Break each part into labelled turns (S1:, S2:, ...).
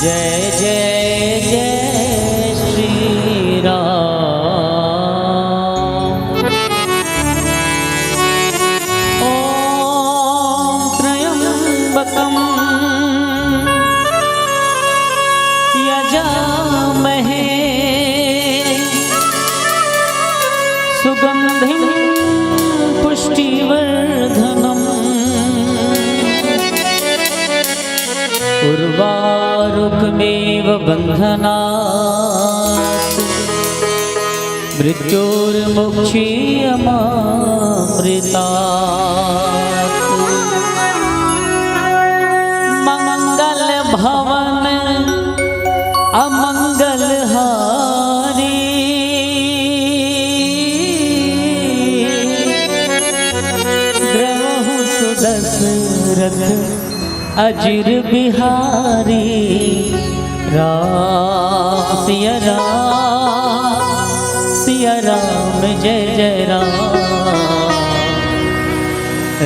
S1: जय जय जय श्री राम। ओम त्र्यंबकं यजामहे सुगंधिं पुष्टिवर्धनम् उर्वारुकमेव बन्धनात् मृत्योर्मुक्षीयमामृतात्। मंगल भवन अमंगलहारी द्रवहु सुदशरथ अजिर बिहारी। राम सिया राम जय जय राम।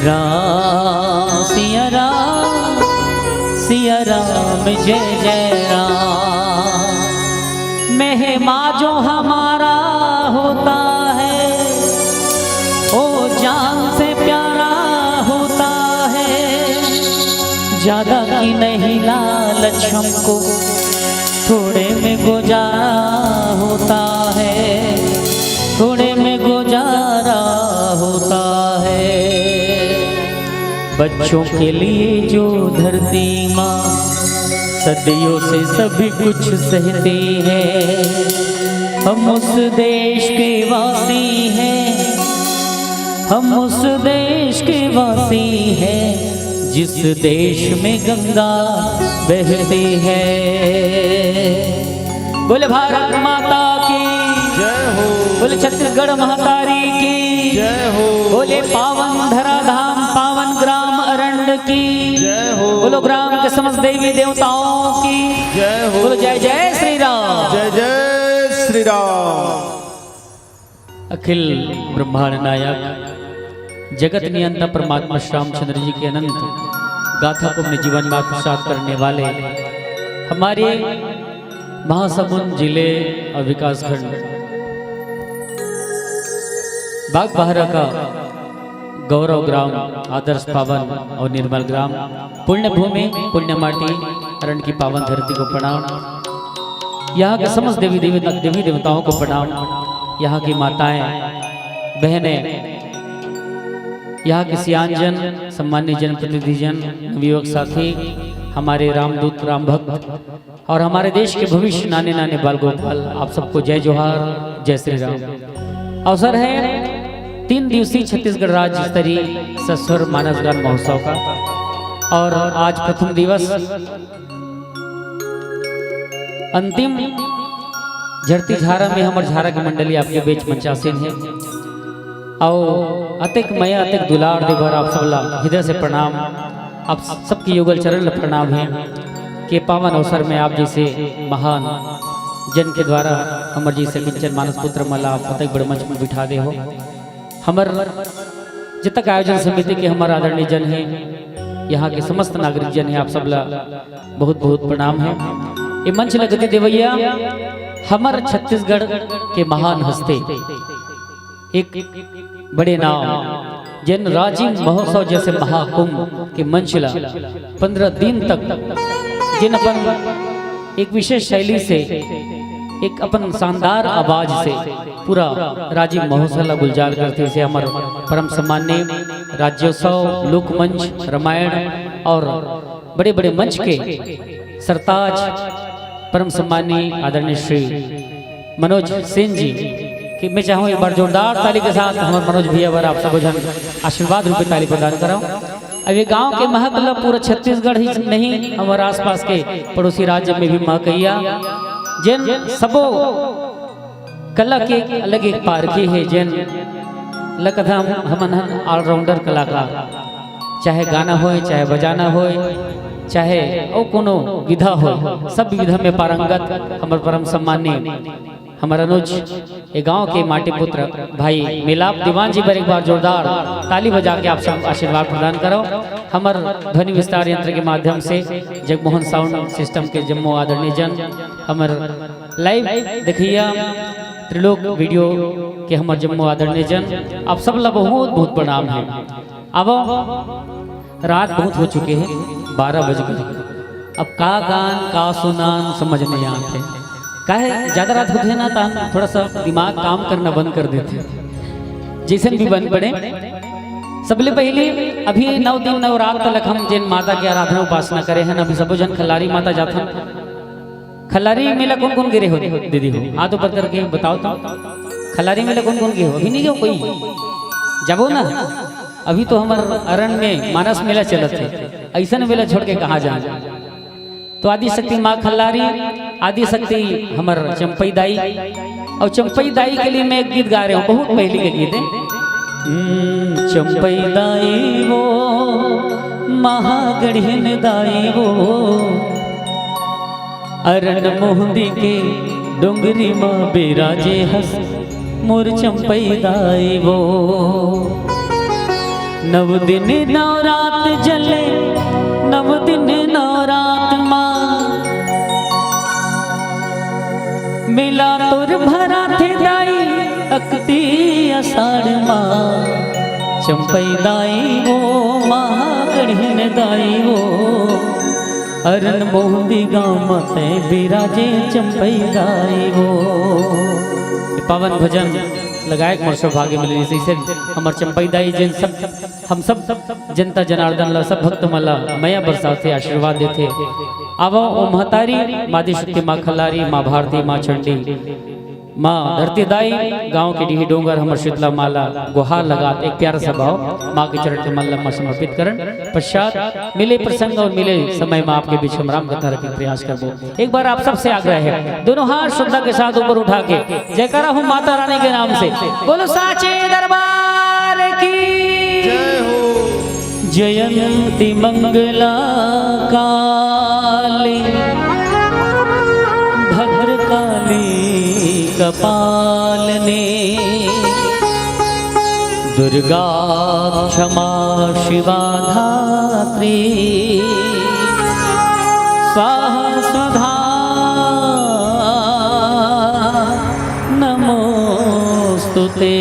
S1: राम सिया राम जय जय राम। महिमा जो हमारा होता है ओ जान से प्यारा होता है। ज्यादा की नहीं लालच हमको थोड़े में गुजारा होता है। थोड़े में गुजारा होता है। बच्चों के लिए जो धरती माँ सदियों से सभी कुछ सहती है। हम उस देश के वासी हैं। हम उस देश के वासी हैं जिस देश में गंगा बहती है। बोले भारत माता की
S2: जय हो।
S1: बोले छत्तीसगढ़ महतारी की
S2: जय हो।
S1: बोले पावन धराधाम पावन ग्राम अरण्य की
S2: जय हो।
S1: बोलो ग्राम के समस्त देवी देवताओं की
S2: जय हो।
S1: बोलो जय जय श्री राम।
S2: जय जय श्री राम।
S1: अखिल ब्रह्मांड नायक जगत नियंता परमात्मा श्री रामचंद्र जी के अनंत गाथा को अपने जीवन में आत्मसात करने वाले हमारे महासमुंद जिले और विकासखंड बागबाहरा का गौरव ग्राम आदर्श पावन और निर्मल ग्राम पुण्य भूमि पुण्य माटी अरण्य की पावन धरती को प्रणाम। यहाँ के समस्त देवी देवताओं को प्रणाम। यहाँ की माताएं बहनें यहाँ के सियानजन सम्मान्य जनप्रतिनिधिजन नवयुवक साथी हमारे रामदूत राम भक्त और हमारे देश के भविष्य नाने नाने बाल गोपाल आप सबको जय जोहार जय श्री राम। अवसर है 3 दिवसीय छत्तीसगढ़ राज्य स्तरीय सस्वर मानस गान महोत्सव का और आज प्रथम दिवस अंतिम झरती झारा में हमारे झारा की मंडली आपके बीच मंचासीन है। आओ अतिक मया अतिक दुलार देवर आप सबला हृदय से प्रणाम। आप सबकी युगल चरण प्रणाम है कि पावन अवसर में आप जैसे महान जन के द्वारा हमर जैसे किंचन मानस पुत्र मला अतिक बड़े मंच में बिठा दे हो। हमर जितक आयोजन समिति के हमारे आदरणीय जन है यहाँ के समस्त नागरिक जन है आप सबला बहुत बहुत प्रणाम है। ये मंच लगते देवैया हमार छत्तीसगढ़ के महान हस्ते एक बड़े नाम जन राजीव महोत्सव जैसे महाकुंभ के मंचला 15 दिन तक जिन अपन एक विशेष शैली से एक अपन शानदार आवाज से पूरा राजीव महोत्सव गुलजार करते से हमारे परम सम्मान्य राज्योत्सव लोकमंच रामायण और बड़े बड़े मंच के सरताज परम सम्मान्य आदरणीय श्री मनोज सेन जी कि मैं चाहूँ एक बार जोरदार ताली के साथ हमारे मनोज भैया पर आप सबको जन आशीर्वाद रूपी ताली प्रदान कराऊं। अब ये गांव के महक मतलब पूरा छत्तीसगढ़ ही नहीं हमारे आसपास के पड़ोसी राज्य में भी महकैया जैन सबो कला के अलग एक पारखी है जैन लकथा हमन ऑलराउंडर कलाकार चाहे गाना हो, चाहे बजाना हो, चाहे ओ कोनो विधा हो, सब विधा में पारंगत हमारे परम सम्माननीय हमारा अनुज ये गांव के माटी पुत्र भाई मिलाप दीवान जी पर एक बार जोरदार ताली बजा के आप सब आशीर्वाद प्रदान करो। हमार ध्वनि विस्तार यंत्र के माध्यम से जगमोहन साउंड सिस्टम के जम्मू आदरणीय जन हमार लाइव देखिए त्रिलोक वीडियो के हमार जम्मू आदरणीय जन आप सब ला बहुत बहुत प्रणाम है। अब रात बहुत हो चुके हैं, 12 बज गए। अब का गान का सुनान समझ नहीं आते, काहे ज्यादा रात होते है ना, तो थोड़ा सा दिमाग काम करना बंद कर देते, जैसे भी बंद पड़े। सबले पहले अभी 9 दिन 9 रात तक हम जिन माता की आराधना उपासना करे हैं, अभी सब जन खल्लारी माता जाते। खल्लारी मेला कौन कौन गिरे हो दीदी हो, हाथ ऊपर करके बताओ तो। खल्लारी मेला कौन कौन गिरे हो? अभी नहीं गए कोई? जाबो ना, अभी तो हमारे अरण में मानस मेला चलत है, ऐसा मेला छोड़ के कहाँ जाए। तो आदि शक्ति माँ खल्लारी, आदि शक्ति हमार चंपई दाई, और चंपई दाई के लिए मैं एक गीत गा रहा हूँ, बहुत पहले के गीत है। चंपई दाई वो महागढ़िन दाई वो, अरण मोहंदी के डोंगरी माँ बेराजे हस मोर चंपई दाई वो। 9 दिन 9 रात जले, 9 दिन 9 रात माँ मिला तुर भरा थे दाई, अकती अषाढ़ माँ चंपई दाई वो महागढ़िन दाई वो, अरण मोहंदी गाँव मते बिराजे चंपई दाई वो। पावन भजन लगाए मोर सौभाग्य मिले, इसे हमार चंपई दाई जिन सब हम सब जनता जनार्दन ला सब भक्त मला मया बरसाते आशीर्वाद देते। अब ओ महतारी माँ शक्ति माँ खल्लारी, माँ भारती, माँ चंडी, माँ धरती दाई, गांव के डीही डोंगर हमर शीतला माला गुहार लगा एक प्यारा सा भाव माँ के चरण के मल्लम समर्पित करण पश्चात मिले प्रसंग और मिले समय में आपके बीच हम राम कथा रखने प्रयास करबो। एक बार आप सबसे आग्रह है, दोनों हाथ श्रद्धा के साथ ऊपर उठा के जयकारा हूँ माता रानी के नाम से, बोलो साचे दरबार की
S2: जय हो।
S1: जयंती मंगला काली भद्रकाली कपालने, दुर्गा क्षमा शिवा धात्री, स्वाहा स्वधा नमोस्तुते।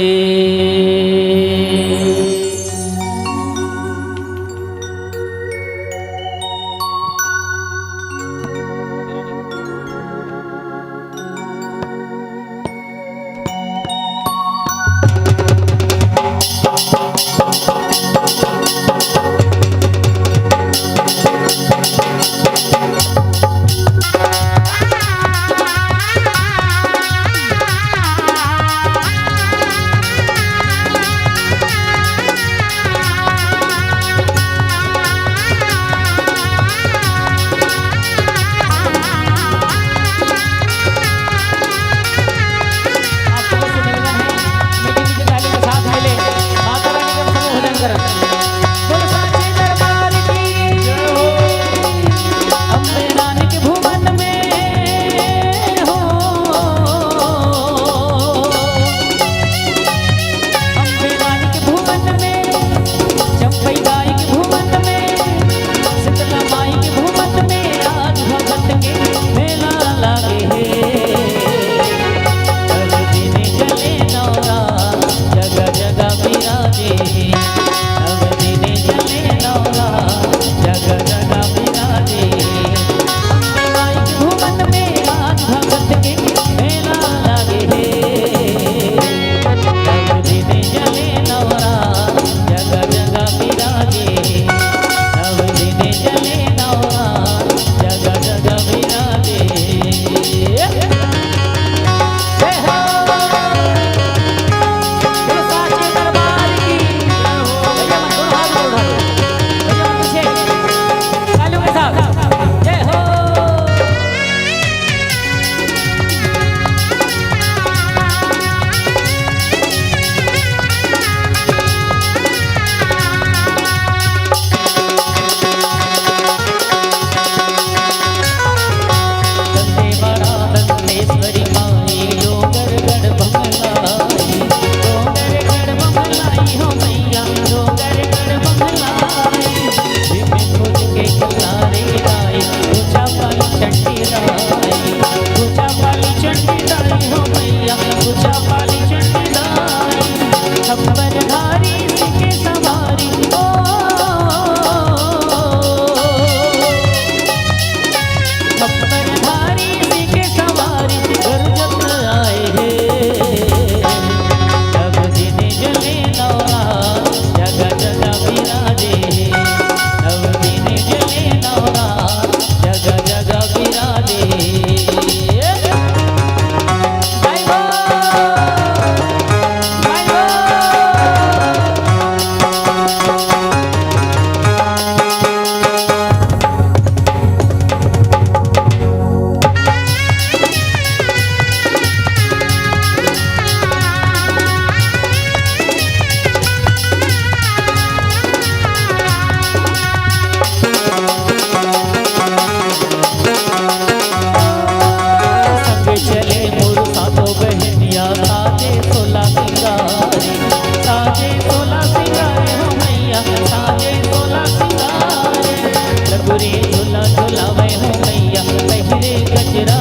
S1: रे झूला झूलावे हो मैया पहिरे गजरा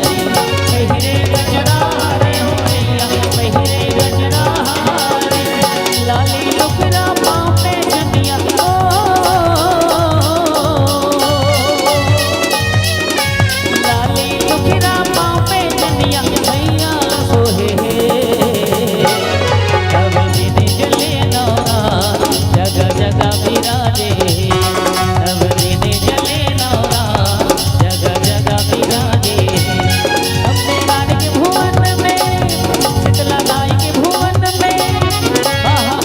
S1: रे पहिरे गजरा रे हो मैया पहिरे गजरा रे लाली लुकरा पाँव पे जनिया लाली लुकरा पाँव पे जनिया मैया सोहे तब दिन जले नौरा जगह जगह विराजे तब दिन जले नौरा जगह जगह विराजे अपने गान के भुवन में शीतला गाय के भुवन में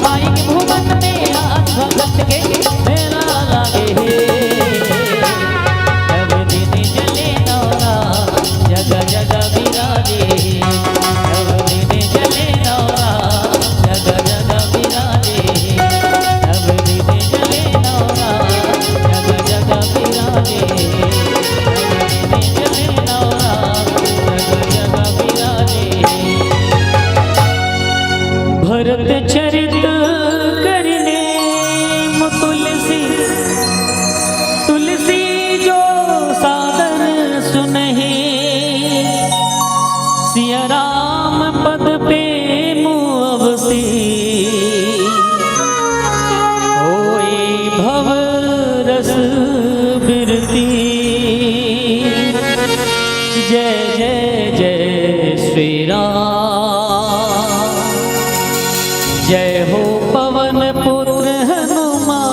S1: माई के भुवन में आज भगत के मेला लागे तब दिन जले नौरा जगह जगह विराजे तब दिन जले नौरा जगह जगह विराजे तब दिन जले नौरा जगह जगह विराजे तब दिन जले नौरा जगह जगह विराजे भरत चरित करने तुलसी तुलसी जो सादर सुनहि सिया राम पद पे मुअवसी होई भव रस बिरती जय जय जय श्री राम जय हो पवन पुत्र हनुमान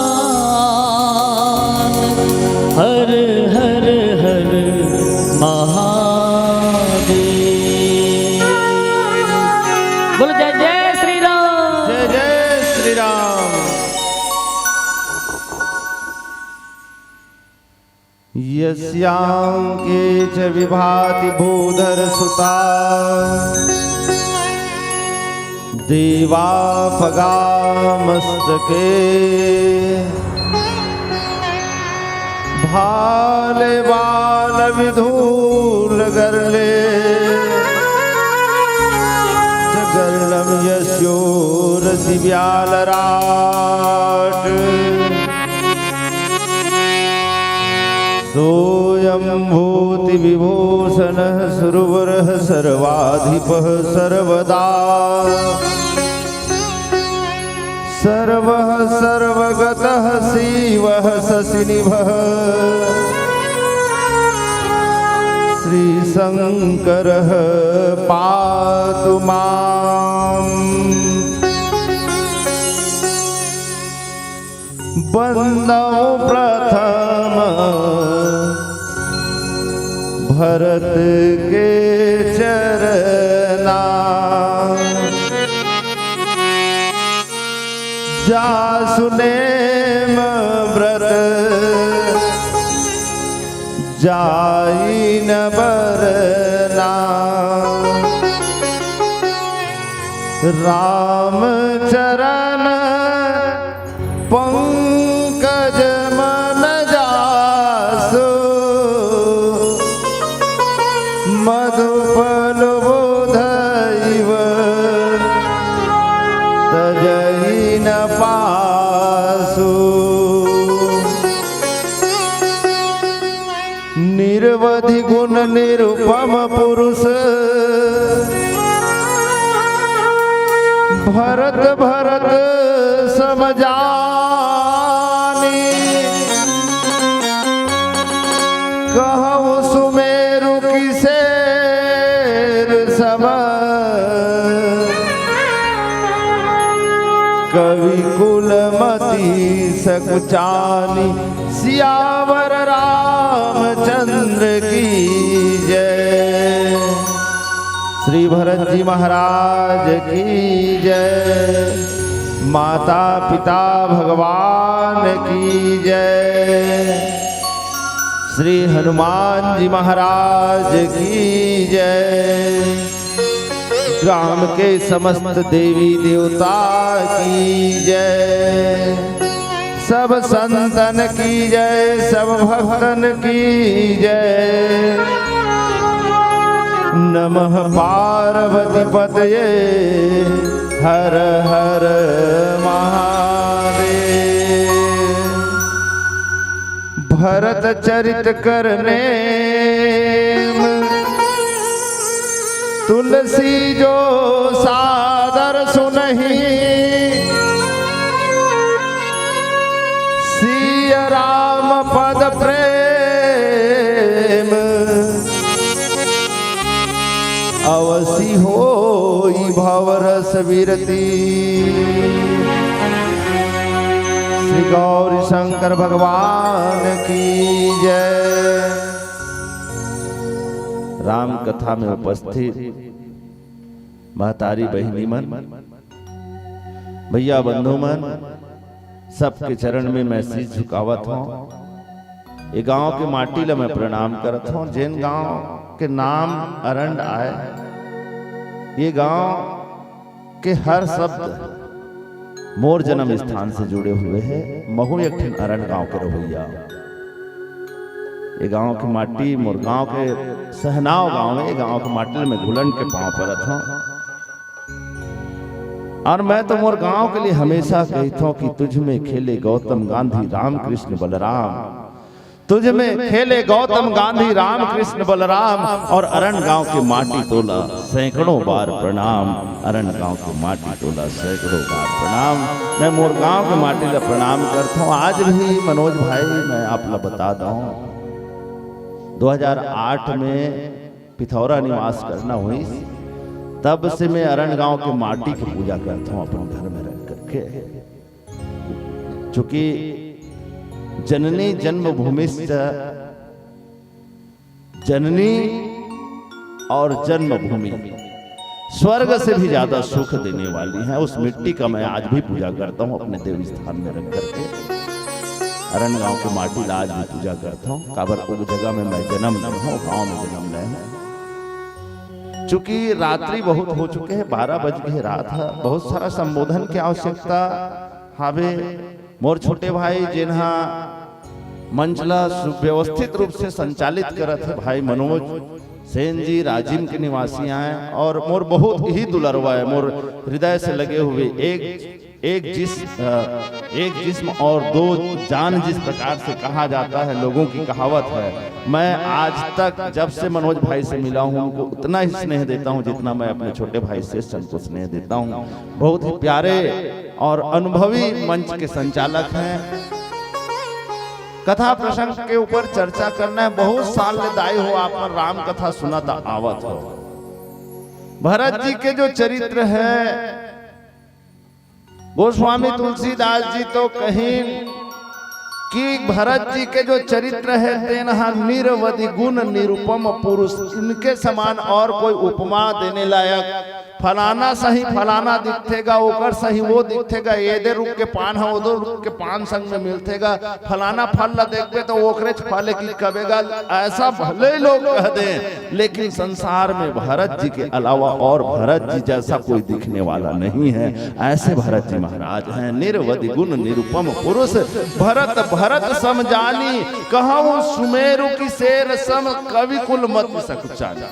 S1: हर हर हर महादेव बोलो जय जय श्री राम
S2: जय जय श्री राम। यस्यां के च विभाति भूधर सुता देवापगा मस्तके भाले बाल विधूल गर्ले जगर्लम यस्योरसि व्यालराट सोऽयं भूति विभूषणः सुरवरः सर्वाधिपः सर्वदा सर्वः सर्वगतः शिवः शशिनिभः श्रीशङ्करः पातु माम् वन्दौ प्रथम भरत के चरना जासुनेम व्रत जाई न बरना राम चरण पंकज मन जासु मधुपल बोधैव तजहि न पासु निरवधि गुण निरुपम पुरुष भरत भरत समजानी कहु सुमेरु किसेर सम कवि कुलमति सकुचानी सियावर रामचंद्र की जय। श्री भरत जी महाराज की जय। माता पिता भगवान की जय। श्री हनुमान जी महाराज की जय। ग्राम के समस्त देवी देवता की जय। सब संतन की जय, सब भक्तन की जय। नमः पार्वती पतये हर हर महादेव। भरत चरित करने तुलसी जो सादर सुनहि सिय राम पद प्रेम अवसी होई भवरस विरति। श्री गौरी शंकर भगवान की जय। राम कथा में उपस्थित महतारी बहिनी मन, भैया बंधु मन, सबके चरण में मैं शीश झुकावत हूँ। ये गांव के माटी ला मैं प्रणाम करत हूँ। जिन गांव के नाम अरंड आए, ये गांव के हर शब्द मोर जन्म स्थान से जुड़े हुए हैं। महू एक अरंड गांव के रवैया। ये गांव की माटी मोर गांव के सहनाव गांव में, ये गांव की माटी में घुलन के पांव परत हूँ। और मैं तो मोर गांव के लिए हमेशा कहता हूँ कि तुझ में खेले गौतम गांधी राम कृष्ण बलराम, तुझ में खेले गौतम गांधी राम कृष्ण बलराम। और अरण गांव के माटी तोला सैकड़ों बार प्रणाम, अरण गांव के माटी तोला सैकड़ों बार प्रणाम। मैं मोर गांव के माटी ला प्रणाम करता हूँ। आज भी मनोज भाई मैं आप ला बता दूं, 2008 में पिथौरा निवास करना हुई, तब से मैं अरण गांव के माटी की पूजा करता हूँ अपने घर में रख करके। चूंकि जननी जन्मभूमिश्च, जननी और जन्मभूमि स्वर्ग से भी ज्यादा सुख देने वाली है। उस मिट्टी का मैं आज भी पूजा करता हूँ अपने देव स्थान में रख करके। अरण गांव के माटी ला आज भी पूजा करता हूँ। काबरपुर जगह में मैं जन्म लिया हूँ, गाँव में जन्म लिया हूँ। चूंकि रात्रि बहुत हो चुके हैं, 12 बज गए रात है, बहुत सारा संबोधन की आवश्यकता हावे। मोर छोटे भाई जिन्हा मंचला सुव्यवस्थित रूप से संचालित करत है भाई मनोज सेन जी राजिम के निवासी हैं, और मोर बहुत ही दुलरवा है, मोर हृदय से लगे हुए। एक जिस्म और दो जान जिस प्रकार से कहा जाता है, लोगों की कहावत है। मैं आज तक जब से मनोज भाई से मिला हूं उनको उतना ही स्नेह देता हूं जितना मैं अपने छोटे भाई से को स्नेह देता हूं। बहुत ही प्यारे और अनुभवी मंच के संचालक हैं। कथा प्रसंग के ऊपर चर्चा करना है। बहुत साल दाई हो आप पर राम कथा सुनाता आवत हो। भरत जी के जो चरित्र है, गोस्वामी तुलसीदास जी तो कहीं कि भरत जी के जो चरित्र है तेनहा निरवधि गुण निरुपम पुरुष, इनके समान और कोई उपमा देने लायक। फलाना सही फलाना दिखेगा, ओकर सही वो दिखेगा, ये रुक के पान है उधर रुक के पान संग में मिलतेगा। फलाना फल ला देखते तो ओकरे फल की कबेगा, ऐसा भले लोग कह दे, लेकिन संसार में भरत जी के अलावा और भरत जी जैसा कोई दिखने वाला नहीं है। ऐसे भरत जी महाराज हैं, निरवधि गुण निरुपम पुरुष। भरत भरत सम जानी, कहूँ सुमेरु की शेर सम, कवि कुल मत सकुचानी।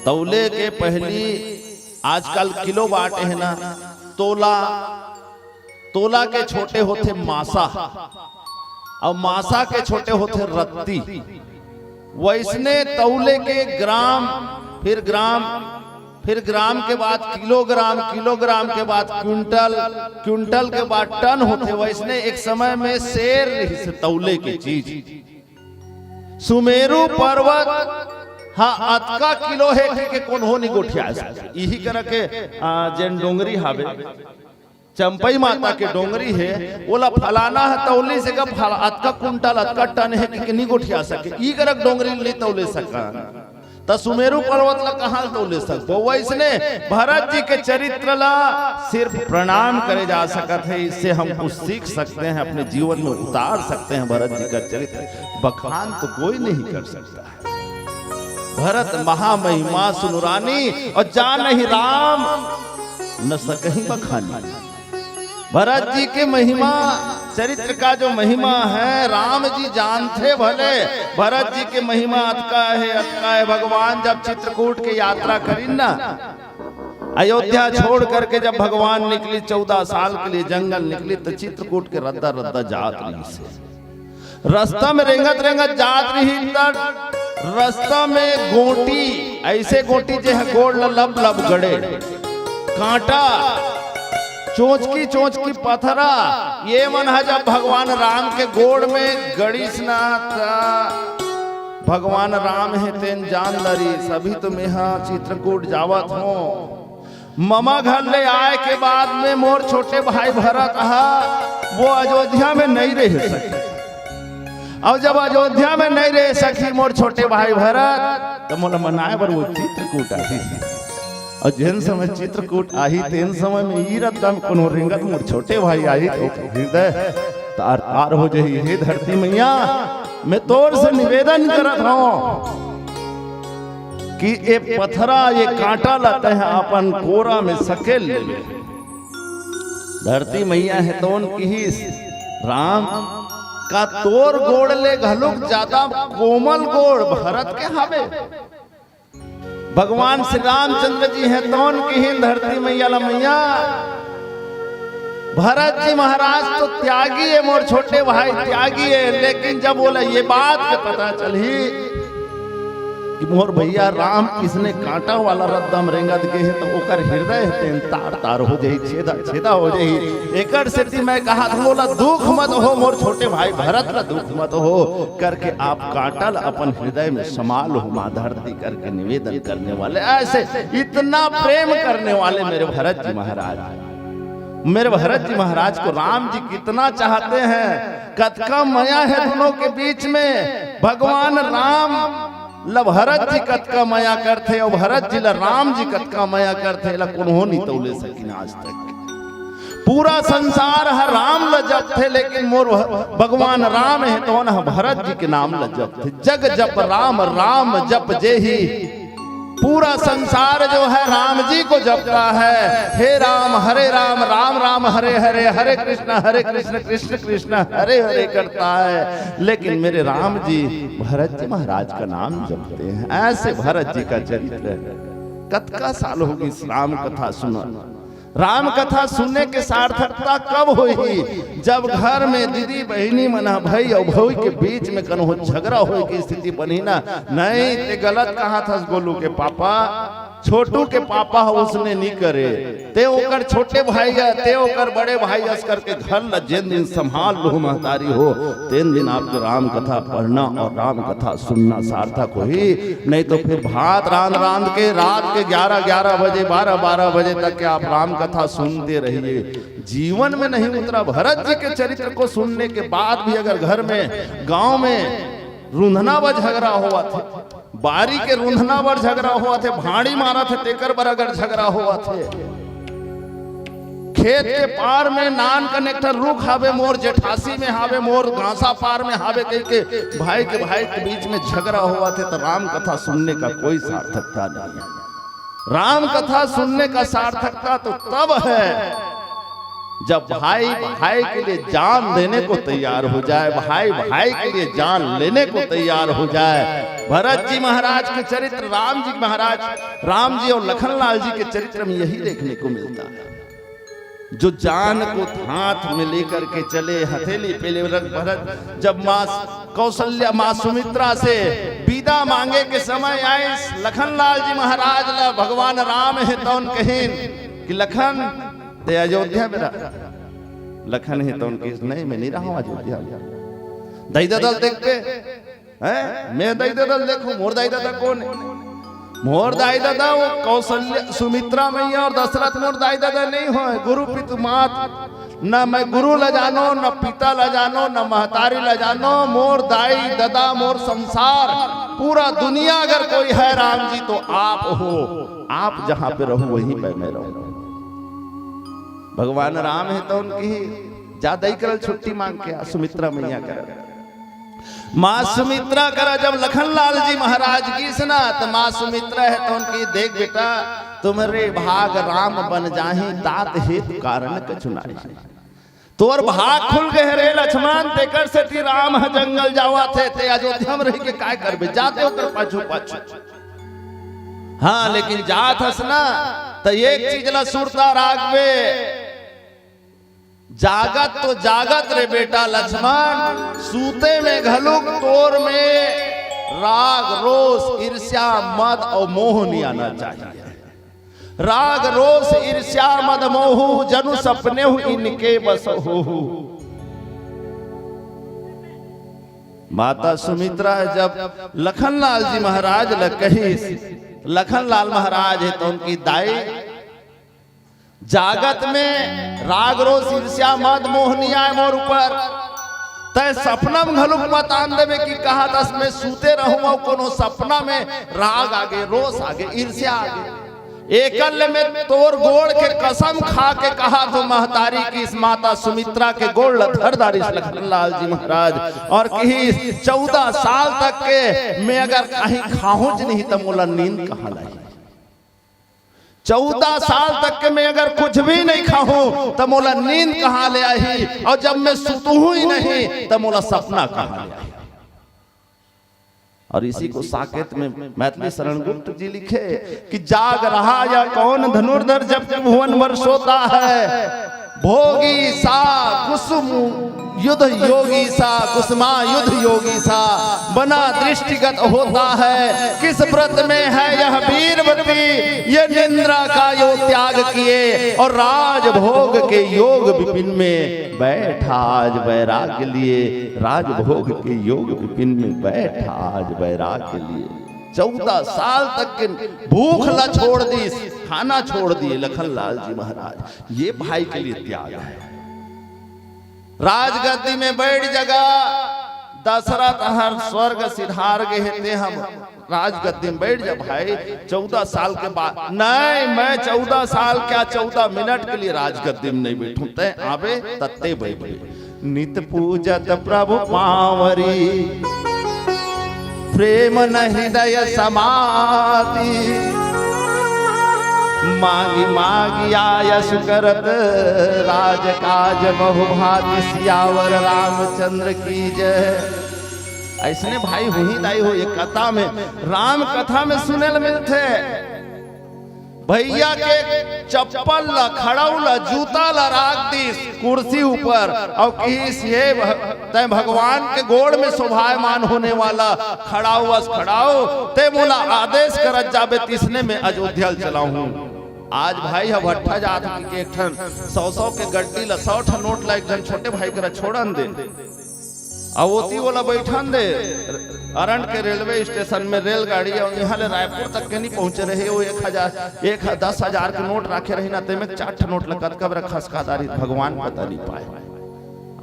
S2: तौले के पहली आजकल किलो बाटे है ना, तोला के छोटे होते मासा, और मासा के छोटे होते रत्ती। वैसने तौले के ग्राम, फिर ग्राम के बाद किलोग्राम, किलोग्राम के बाद क्विंटल, क्विंटल के बाद टन होते। वैसने एक समय में शेर से तौले की चीज। सुमेरु पर्वत हाँ अतका किलो है के कौन हो नहीं गोठिया, यही कर के जैन डोंगरी हावे चंपई माता के डोंगरी है, बोला फलाना है तौली से का अतका कुंटल अतका टन है कि नहीं गोठिया सके, ई करक डोंगरी नहीं तौले सका। त सुमेरु पर्वत ला कहाँ तौले सकबो। वैसने भरत जी के चरित्र ला सिर्फ प्रणाम करे जा सकत है। इससे हम कुछ सीख सकते हैं, अपने जीवन में उतार सकते हैं। भरत जी का चरित्र बखान तो कोई नहीं कर सकता है। भरत महामहिमा सुनुरानी, और जान ही राम न सकही बखानी। भरत जी के महिमा चरित्र का जो महिमा है राम जी जानते भले। भरत जी के महिमा अतका है भगवान जब चित्रकूट की यात्रा करी ना, अयोध्या छोड़ करके जब भगवान निकली 14 साल के लिए जंगल निकली तो चित्रकूट के रद्दा रद्दा जात रही से रास्ता में रेंगत रेंगत जात रही तब रास्ता में गोटी ऐसे गोटी जे है गोड़ लब लब गड़े कांटा चोंच की पथरा ये मन है जब भगवान राम के गोड़ में गड़ी स्नाता भगवान राम है तेन जान दरी सभी तुम यहाँ चित्रकूट जावत हो ममा घर ले आए के बाद में मोर छोटे भाई भरत वो अयोध्या में नहीं रह सके और जब अयोध्या में नहीं रह सकी मोर छोटे भाई भरत तो मोला मनाए बर वो चित्रकूट आई और जिन समय चित्रकूट आई तेन समय में ई रत्तम कोनो रिंगत मोर छोटे भाई आई तो हृदय तार तार हो जाई हे धरती मैया मैं तोर से निवेदन करत हूं कि ये पथरा ये कांटा लाते हैं अपन कोरा में सकेल लेवे धरती मैया है तो उनकी ही राम का तोर गोड़ ले घलुक ज्यादा कोमल गोड़ भरत के हावे भगवान श्री रामचंद्र जी है तो उनकी ही धरती मैया ला मैया भरत जी महाराज तो त्यागी है मोर छोटे भाई त्यागी है लेकिन जब बोला ये बात के पता चली कि मोर भैया राम किसने कांटा वाला रद्दम रेंगत के है तो ओकर हृदय तेन तार तार हो जाई छेदा छेदा हो जाई एकर सेती मैं कहा था बोला दुख मत हो मोर छोटे भाई भरत ला दुख मत हो करके आप कांटल अपन हृदय में समाल हो मां धरती करके निवेदन करने वाले ऐसे इतना प्रेम करने वाले मेरे भरत जी महाराज को राम जी कितना चाहते हैं कतका माया है दोनों के बीच में भगवान राम ला भरत जी कतका माया करते और भरत जी ला राम जी कतका माया करते ला कोनो नहीं तौले सकिन आज तक पूरा संसार है राम ला जप थे लेकिन मोर भगवान राम है तो न भरत जी के नाम ला जप थे जग जप राम राम जप जेही पूरा संसार जो है राम जी को जपता है हे राम राम राम हरे हरे हरे कृष्ण कृष्ण कृष्ण हरे हरे करता है लेकिन मेरे राम जी भरत जी महाराज का नाम जपते हैं ऐसे भरत जी का चरित्र कतका साल होगी राम कथा सुना राम कथा सुनने के सार्थकता कब हुई जब घर में दीदी बहनी मना भाई और भाई के बीच में कनो झगड़ा हो की स्थिति बनी ना नहीं ते गलत कहा था गोलू के पापा छोटू के पापा उसने नहीं करे ते ओकर छोटे भाई ते ओकर बड़े भाई अस करके घर ल जिन दिन संभाल लो महतारी हो तीन दिन आपको राम कथा पढ़ना और राम कथा सुनना सार्थक हुई नहीं तो फिर भात रांध के रात के 11 बजे 12 बजे तक के आप राम कथा सुनते रहिए जीवन में नहीं उतरा भरत जी के चरित्र को सुनने के बाद भी अगर घर में गांव में रूंधना व झगड़ा हुआ थे बारी के रूंधना बर झगड़ा हुआ थे भाड़ी मारा थे तेकर बर अगर झगड़ा हुआ थे खेत के पार में नान कनेक्टर रुख हावे मोर जेठासी में हावे मोर घासा पार में हावे कह के भाई के बीच में झगड़ा हुआ थे तो राम कथा सुनने का कोई सार्थकता नहीं है राम कथा सुनने का सार्थकता तो तब है जब भाई के लिए जान देने को तैयार हो जाए भाई के लिए जान लेने को तैयार हो जाए भरत जी महाराज के चरित्र राम जी और लखनलाल जी के चरित्र में यही देखने को मिलता है जो जान को हाथ में लेकर के चले हथेली पे भरत जब माँ कौशल्या माँ सुमित्रा से विदा मांगे के समय आए लखनलाल जी महाराज ला भगवान राम है तो कहीन कि लखन ते अयोध्या में लखन है तो उनकी नहीं मैं नहीं रहा हूं अयोध्या में दाई दादा देखते हैं मैं दाई दादा देखूं मोर दाई दादा कौन है मोर दाई दादा वो कौशल्या सुमित्रा मैया और दशरथ मोर दाई दादा नहीं हो गुरु पितु मात न मैं गुरु ला जानो न पिता ला जानो न महतारी ला जानो मोर दाई दादा मोर संसार पूरा दुनिया अगर कोई है राम जी तो आप हो आप जहां पे रहो वहीं पे मैं रहूं भगवान राम है तो उनकी ज्यादा ही करल छुट्टी मांग के सुमित्रा मैया कर माँ सुमित्रा करा जब लखनलाल जी महाराज की सुना तो माँ सुमित्रा है तो उनकी देख बेटा तुम्हारे भाग राम बन जाही तात हेतु कारण कछुनाई तोर भाग खुल गए रे लक्ष्मण तेकर से ती राम जंगल जावा थे अयोध्या में रह के काय करबे जाते होकर पाछू हाँ लेकिन जात हस ना तो एक चीज ला सुरता राग में जागत तो जागत रे बेटा लक्ष्मण, सूते में घलुक तोर में राग रोष ईर्ष्या मद और मोह नहीं आना चाहिए। राग रोष ईर्ष्या मद मोह जनु सपने इनके बस हो। माता सुमित्रा जब लखनलाल जी महाराज ल कही, लखनलाल महाराज है तो उनकी दाई जागत में राग रोष ईर्ष्या मद मोह नहीं आए मोर ऊपर, तय सपना में घलुक बतान देवे कि कहा दस में सूते रहूं कोनो सपना में राग आगे रोष आगे ईर्ष्या आगे। एकल में तोर गोड़ के कसम खा के कहा तो महतारी की इस माता सुमित्रा के गोड़ लथरदारी लखनलाल जी महाराज, और कही 14 साल तक के मैं अगर कहीं खाऊं नहीं तो मोला नींद कहाँ लाई। 14 साल तक के मैं अगर कुछ भी नहीं खाऊं तो मोला नींद कहाँ ले आई, और जब मैं सुतूं ही नहीं तो मोला सपना कहाँ ले आई। और इसी को साकेत में मैथिली शरण गुप्त जी लिखे कि जाग रहा या कौन धनुर्धर जब भुवन वर्ष होता है, भोगी सा कुसुम युद्ध योगी सा कुसुमा युद्ध योगी सा बना दृष्टिगत होता है। किस व्रत में है यह वीरवती, ये निंद्रा का यो त्याग किए और राजभोग के योग विपिन में बैठा आज वैराग्य लिए। राजभोग के योग विपिन में बैठा आज वैराग्य लिए। 14 साल तक के भूख ला छोड़ दी, खाना छोड़ दिए लखनलाल जी महाराज। ये भाई के लिए त्याग है। राजगद्दी में बैठ जगा दशरथ हर स्वर्ग सिधार गए थे, हम राजगद्दी में बैठ जा भाई। 14 साल के बाद नहीं, मैं 14 साल क्या 14 मिनट के लिए राजगद्दी में नहीं बैठूं, तय आवे तत्ते बैठे। नित पूजत प्रभु पावरी प्रेम न हृदय समाति, मांगी मांगी आयस करत राज काज बहुभाति, सियावर रामचंद्र की जय। ऐसने भाई हुई दाई हो ये कथा में, राम कथा में सुने मिलते भैया के चप्पल ला खड़ाऊ ला जूता ला राख दी कुर्सी ऊपर, और किस ये तय भगवान के गोड़ में शोभायमान होने वाला खड़ाऊ खड़ाऊ ते मोला आदेश करत जाबे तिसने में अयोध्या चलाऊं। आज भाई हम भट्ठा जात के एक ठन 100 के गड्डी ला 100 नोट ला एक जन छोटे भाई करा छोड़न दे, अवोती वाला बैठन दे अरंड के रेलवे स्टेशन में रेलगाड़ी, और यहाँ ले रायपुर तक के नहीं पहुंचे रहे वो 10,000 के नोट रखे रही ना, ते में 4 नोट लगा कब रखा खसकादारी भगवान पता नहीं पाए।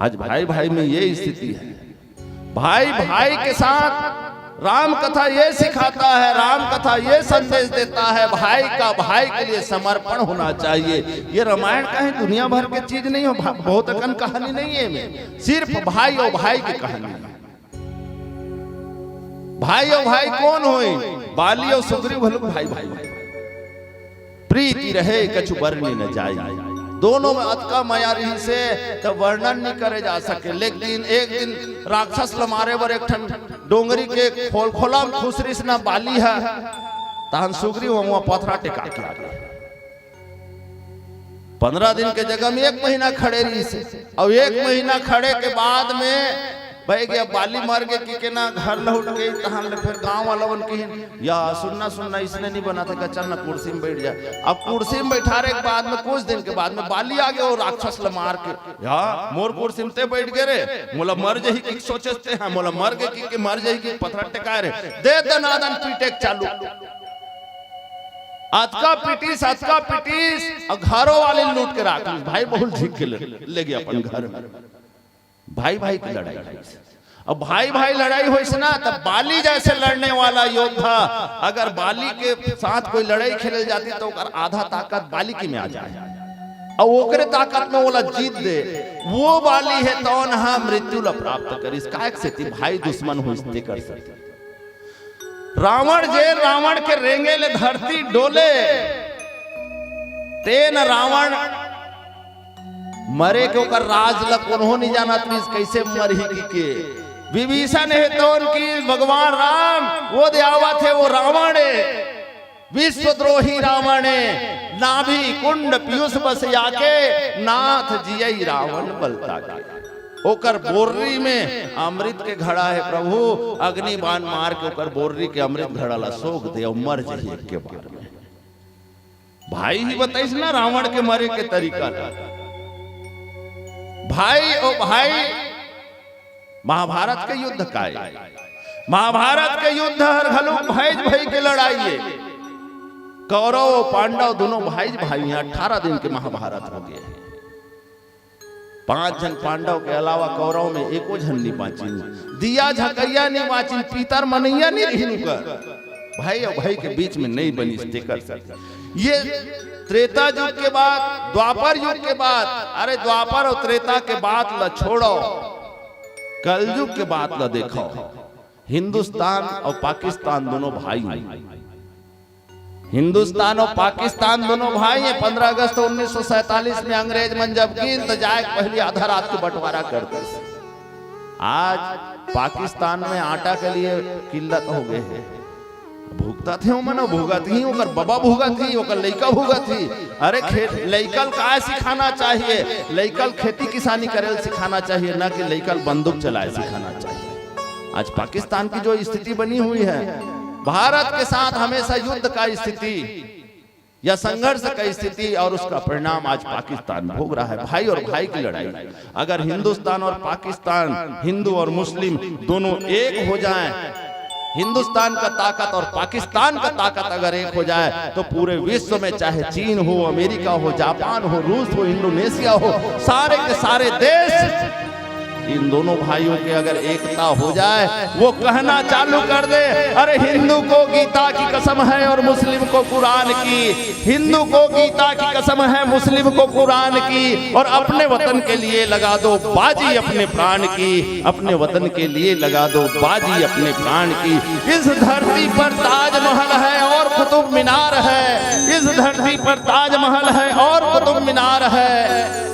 S2: आज भाई भाई में ये स्थिति है। भाई भाई के साथ राम कथा ये सिखाता है, राम कथा ये संदेश देता है, भाई का भाई के लिए समर्पण होना चाहिए। ये रामायण का है, दुनिया भर की चीज नहीं हो, बहुत अकन कहानी नहीं है में, सिर्फ भाई और भाई की कहानी है। भाई और भाई कौन होए? बाली और सुग्रीव भलुक भाई भाई प्रीति रहे कछु वर्णन न जाए। दोनों में अतका माया रही से तो वर्णन नहीं करे जा सके। लेकिन एक दिन राक्षस ल मारे बर एक ठन डोंगरी के खोल खोला खुसरी से ना बाली है, तहन सुग्रीव वहां पथरा टेका के आ गए। 15 दिन के जगह में 1 महीना खड़े रही से, और 1 महीना खड़े के बाद में भाई गया बाली मर गए कि के ना घर लौट गई, तहन फिर गांव वालों की या सुनना इसने नहीं बना था, चल ना कुर्सी में बैठ जाए। अब कुर्सी में बैठाने के बाद में कुछ दिन के बाद में बाली आ गए और राक्षस ल मार के या मोर कुर्सी में बैठ गए रे, मोला मर जाही कि सोचते हैं, मोला मर गए कि मर जाही कि पथरा टेकाए रे, दे दनादन पीटे चालू अतका पिटीस और घरों वाले लूट के राख ली। भाई बहुत झिक के ले गया अपन घर में। भाई भाई की लड़ाई, अब भाई भाई लड़ाई हो ना, तब बाली जैसे लड़ने वाला योद्धा अगर बाली के साथ कोई लड़ाई खेले जाती तो आधा ताकत बाली की में आ जाए, और ओकरे ताकत में बोला जीत दे, वो बाली है तो ना मृत्यु ला प्राप्त कर। इसका एक से भाई दुश्मन हो इसते कर सकते। रावण के रेंगे ले धरती डोले, तेन रावण मरे के ओकर राज ला कोनो नहीं जाना, तो कैसे मरही के विभीषण है तो उनकी भगवान राम वो दयावा थे, वो रावण है विश्वद्रोही रावण है, नाभि कुंड पीयूष बस आके नाथ जियई रावण बलता के। ओकर बोर्री में अमृत के घड़ा है प्रभु, अग्नि बाण मार के ओकर बोर्री के अमृत घड़ा ला सोख दे और मर जाइए के बार में। भाई ही बताइस ना रावण के मरे के तरीका ला। भाई ओ भाई, महाभारत के युद्ध का महाभारत के युद्ध हर घलो भाई भाई के लड़ाई है। कौरव पांडव दोनों भाई भाई हैं। 18 दिन के महाभारत हो गए। 5 जन पांडव के अलावा कौरव में एको जन नहीं बाँची। दिया झकैया नहीं बाँची, पीतर मनैया नहीं रही कर। भाई और भाई के बीच में नहीं बनी स्टेकर। ये त्रेता युग के बाद, द्वापर युग के बाद, अरे द्वापर और त्रेता के बाद ल छोड़ो, कलयुग के बाद ल देखो। हिंदुस्तान और पाकिस्तान दोनों भाई हैं। हिंदुस्तान और पाकिस्तान दोनों भाई हैं। 15 अगस्त 1947 में अंग्रेज मन जब गिन तो जाए पहली आधा रात को बंटवारा करते। आज पाकिस्तान में आटा के लिए किल्लत हो गए हैं। भूखता थे मनो भूगत ही, ओकर बाबा भूगत ही, ओकर लइका भूगत ही। अरे लइकल का सिखाना चाहिए, लइकल खेती किसानी करे सिखाना चाहिए, ना कि लइकल बंदूक चलाए सिखाना चाहिए। आज पाकिस्तान की जो स्थिति बनी हुई है, भारत के साथ हमेशा युद्ध का स्थिति या संघर्ष का स्थिति, और उसका परिणाम आज पाकिस्तान भोग रहा है। भाई और भाई की लड़ाई। अगर हिंदुस्तान और पाकिस्तान, हिंदू और मुस्लिम दोनों एक हो जाएं, हिंदुस्तान का ताकत और पाकिस्तान का ताकत अगर एक हो जाए तो पूरे विश्व में चाहे चीन हो, अमेरिका हो, जापान हो, रूस हो, इंडोनेशिया हो, सारे के सारे देश इन दोनों भाइयों के अगर एकता हो जाए, वो कहना चालू कर दे, अरे हिंदू को गीता की कसम है और मुस्लिम को कुरान की, हिंदू को गीता की कसम है, मुस्लिम को कुरान की, और अपने वतन के लिए लगा दो बाजी अपने प्राण की, अपने वतन के लिए लगा दो बाजी अपने प्राण की। इस धरती पर ताजमहल है और कुतुब मीनार है, इस धरती पर ताजमहल है और कुतुब मीनार है,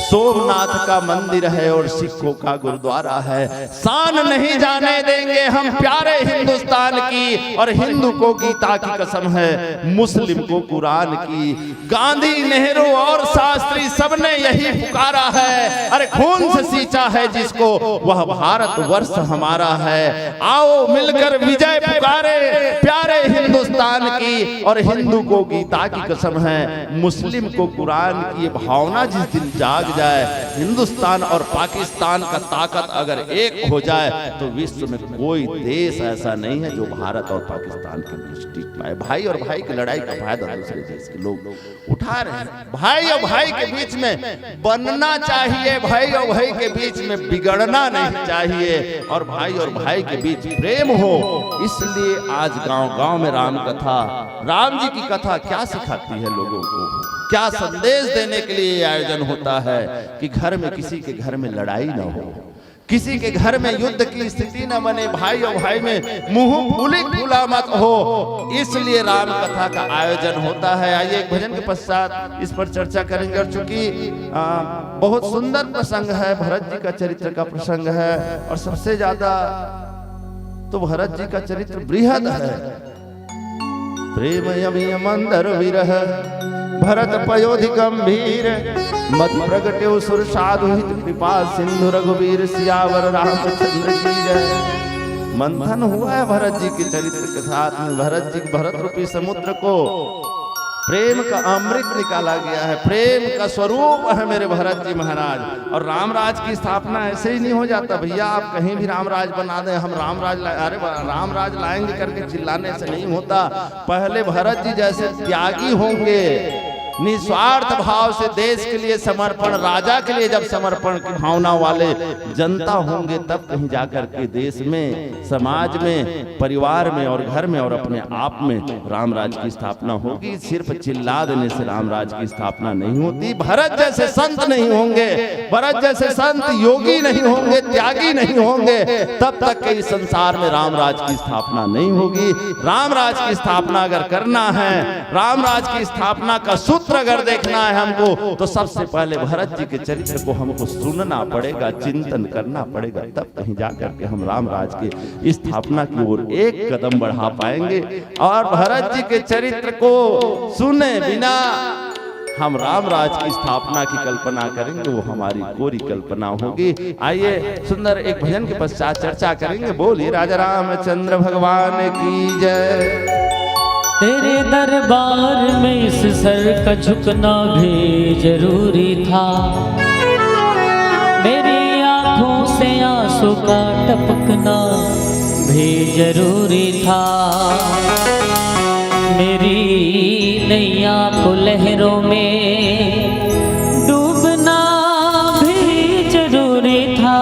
S2: सोमनाथ का मंदिर है और सिखों का गुरुद्वारा है। शान नहीं जाने देंगे हम प्यारे हिंदुस्तान की, और हिंदू को गीता की कसम है, मुस्लिम को कुरान की। गांधी, नेहरू और शास्त्री सबने यही पुकारा है, अरे खून से सींचा है जिसको वह भारत वर्ष हमारा है। आओ मिलकर विजय पुकारे प्यारे हिंदुस्तान की, और हिंदू को गीता की कसम है, मुस्लिम को कुरान की। भावना जिस दिन जाग जाए, हिंदुस्तान और पाकिस्तान का ताकत अगर एक हो जाए, तो विश्व में कोई देश ऐसा नहीं है जो भारत और पाकिस्तान के बीच टिक पाए। भाई और भाई की लड़ाई का फायदा दूसरे देश के लोग उठा रहे हैं। भाई और भाई के बीच में बनना चाहिए, भाई और भाई के बीच में बिगड़ना नहीं चाहिए, और भाई और भाई के बीच प्रेम हो। इसलिए आज गांव-गांव में राम कथा, राम जी की कथा क्या सिखाती है लोगों को, क्या संदेश देने के लिए आयोजन होता है कि घर में किसी के घर में लड़ाई ना हो, किसी के घर में युद्ध की स्थिति न बने, भाई और भाई में मुंह फूला मत हो। इसलिए राम कथा का आयोजन होता है। आइए एक भजन के पश्चात इस पर चर्चा करेंगे। और चूंकि बहुत सुंदर प्रसंग है, भरत जी का चरित्र का प्रसंग है, और सबसे ज्यादा तो भरत जी का चरित्र बृहद है। प्रेम यमी मंदर विरह भरत पयोधि गंभीर, मत प्रगटे सुर साधु हित कृपा सिंधु रघुवीर, सियावर रामचंद्र की जय। मंथन हुआ है भरत जी के चरित्र के साथ में। भरत जी, भरत रूपी समुद्र को प्रेम का अमृत निकाला गया है, प्रेम का स्वरूप है मेरे भरत जी महाराज। और रामराज की स्थापना ऐसे ही नहीं हो जाता भैया, आप कहीं भी रामराज बना दें, हम रामराज अरे रामराज लाएंगे करके चिल्लाने से नहीं होता। पहले भरत जी जैसे त्यागी होंगे, निस्वार्थ भाव से देश के लिए समर्पण, राजा के लिए जब समर्पण की भावना वाले जनता होंगे, तब कहीं जाकर के देश में, समाज में, परिवार में और घर में और अपने आप में रामराज की स्थापना होगी। सिर्फ चिल्ला देने से रामराज की स्थापना नहीं होती। भरत जैसे संत नहीं होंगे, भरत जैसे संत योगी नहीं होंगे, त्यागी नहीं होंगे, तब तक के इस संसार में रामराज की स्थापना नहीं होगी। रामराज की स्थापना अगर करना है, रामराज की स्थापना का सूत्र सूत्र अगर देखना है हमको तो सबसे पहले भरत जी के चरित्र को हमको सुनना पड़ेगा, चिंतन करना पड़ेगा, तब कहीं जाकर के हम राम राज की स्थापना की ओर एक कदम बढ़ा पाएंगे। और भरत जी के चरित्र को सुने बिना हम राम राज की स्थापना की कल्पना करेंगे, वो हमारी कोरी कल्पना होगी। आइए सुंदर एक भजन के पश्चात चर्चा करेंगे। बोलिए राजा रामचंद्र भगवान की जय।
S1: तेरे दरबार में इस सर का झुकना भी जरूरी था, मेरी आंखों से आंसू का टपकना भी जरूरी था, मेरी नैया को लहरों में डूबना भी जरूरी था,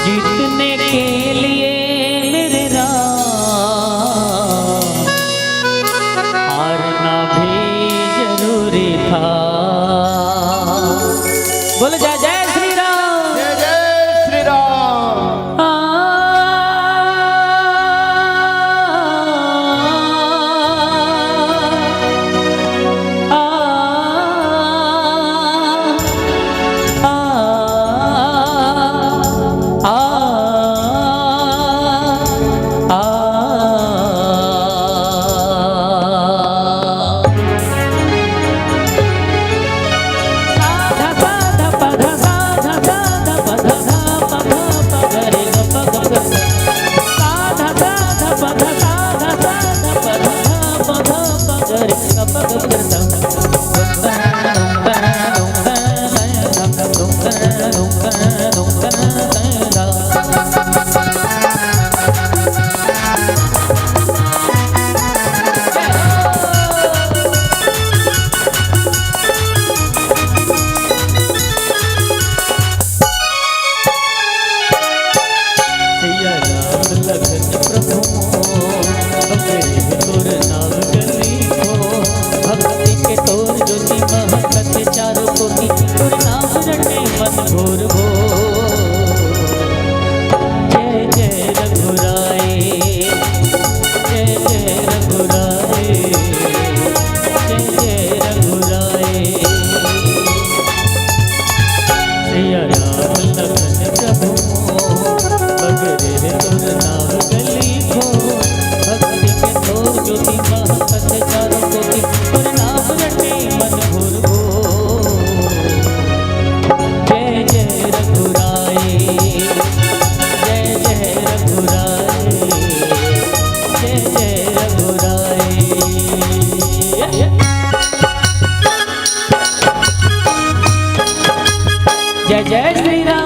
S1: जीतने के लिए मेरे राम हारना भी जरूरी था। बोलो जय जय श्री राम,
S2: जय जय श्री राम।
S1: जय जय श्री राम।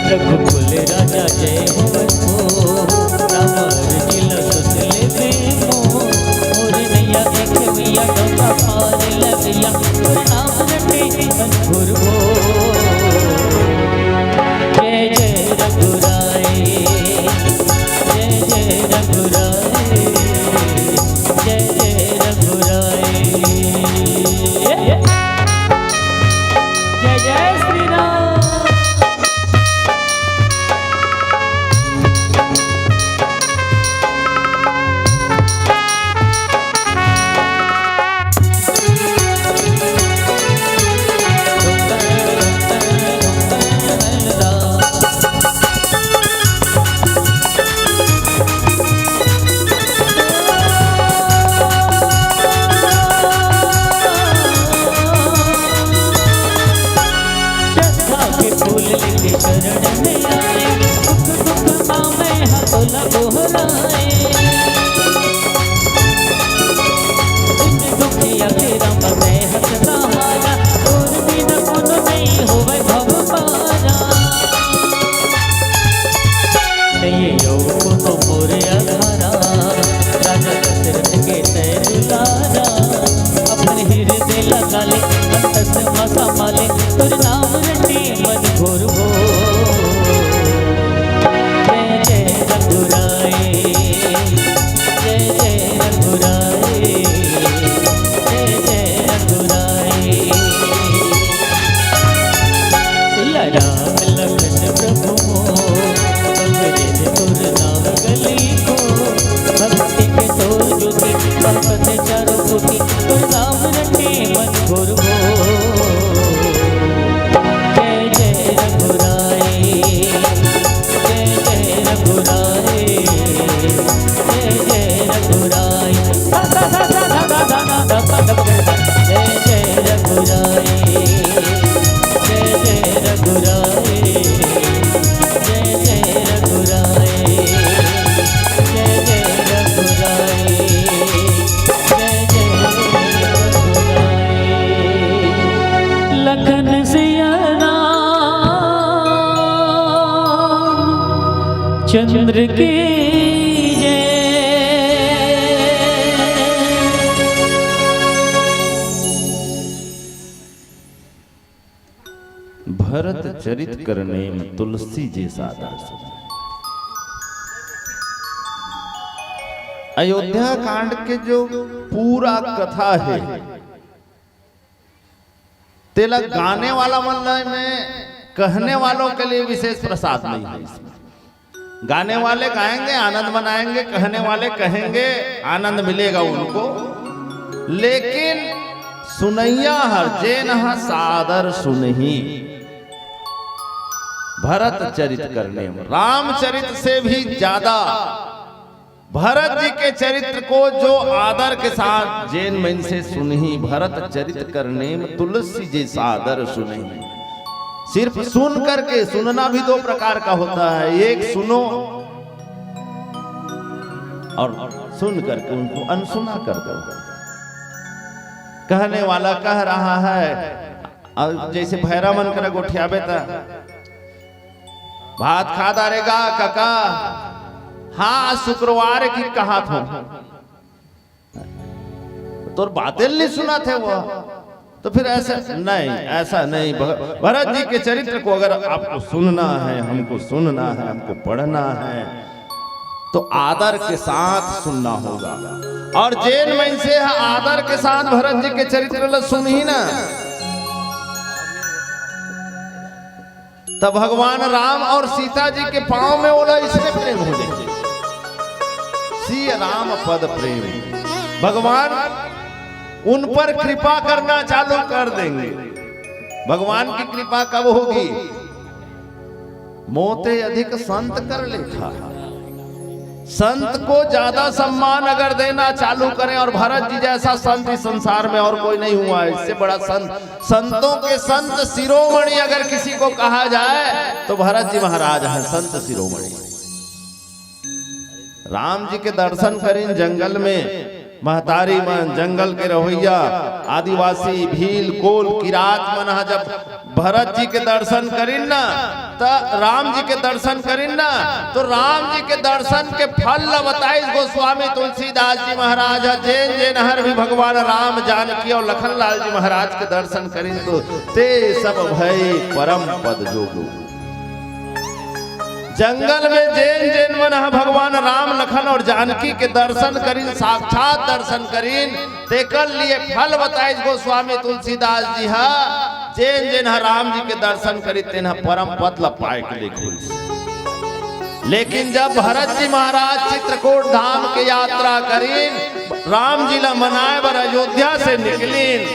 S1: रघुकुल राजा जय हो राम जिला सुतले प्रेमो और नैया देख मिया डोका पार लगिया और नाम रटे मनपुर हो। जय जय रघुराय, जय जय रघुराय, जय जय रघुराय। जय जय श्री राम। मैया के राम मैं हंसता हारा और बिना कुन नहीं होवे भव पारा नहीं यो कुनो मोरे अघारा राजा दशरथ के तय दुलारा अपने हृदय लगा ले अंतस मसा माले तुर नाम रटे मन घोर हो जय जय रघुराई जय जय रघुराई जय जय रघुराई सिया राम लखन प्रभु अंग्रेज तुर नाम गली को भक्ति के तोर ज्योति भक्त चारों कोटि तुर नाम रटे मन घोर हो जय जय रघुराई जय जय रघुराई जय जय रघुराई जय जय रघुराई जय जय रघुराई जय जय रघुराई जय जय रघुराई जय जय रघुराई लखन सिया चंद्र की जय
S2: भरत चरित करने में तुलसी जैसा दर्शन। अयोध्या कांड के जो पूरा कथा है तेला गाने वाला मल्लय में कहने वालों के लिए विशेष प्रसाद नहीं है इसमें। गाने वाले गाएंगे आनंद मनाएंगे, कहने वाले कहेंगे आनंद मिलेगा उनको, लेकिन सुनैया हर जेन सादर सुनही। भरत चरित करने में रामचरित से भी ज्यादा भरत जी के चरित्र को जो आदर के साथ जैन मन से सुनही, भरत चरित करने में तुलसी जैसा आदर सुनही। सिर्फ सुन करके, सुनना भी दो प्रकार का होता है, एक सुनो और सुन करके उनको अनसुना कर दो। कहने वाला कह रहा है, और जैसे भैरा मन कर गोठियाबे था, भात खा दारेगा काका, हाँ शुक्रवार की कहा था तो बातें नहीं सुना थे वो, तो फिर ऐसा नहीं। भरत जी के चरित्र को अगर आपको सुनना है, हमको सुनना है, हमको पढ़ना है, तो आदर के साथ सुनना होगा। और जैन मन से आदर के साथ भरत जी के चरित्र सुन ही ना, तब भगवान राम और सीता जी के पांव में बोला इसमें प्रेम हो जाए। सी राम पद प्रेम, भगवान उन पर कृपा करना चालू कर देंगे। भगवान की कृपा कब होगी? मोते अधिक संत कर लेखा। संत को ज्यादा सम्मान अगर देना चालू करें, और भरत जी जैसा संत इस संसार में और कोई नहीं हुआ है, इससे बड़ा संत, संतों के संत शिरोमणि अगर किसी को कहा जाए तो भरत जी महाराज हैं, संत शिरोमणि। राम जी के दर्शन करें जंगल में, महतारी मन, जंगल के रवैया, आदिवासी, भील, कोल, किरात मन जब भरत जी के दर्शन करीन ना, तो राम जी के दर्शन करीन ना, तो राम जी के दर्शन के फल बताइस गोस्वामी तुलसीदास जी महाराज। जैन जैन हर भी भगवान राम जानकी और लखन लाल जी महाराज के दर्शन करीन तो ते सब भय परम पद जोगो। जंगल में जैन जैन मन भगवान राम लखन और जानकी के दर्शन करीन, साक्षात दर्शन करीन, तेकर लिए फल बताइस गोस्वामी तुलसीदास जी हा। जैन जैन राम जी के दर्शन करी तेना परम पद ल पाए के लिए। लेकिन जब भरत जी महाराज चित्रकूट धाम के यात्रा करीन, राम जी ला मनाए बर अयोध्या से निकलीन,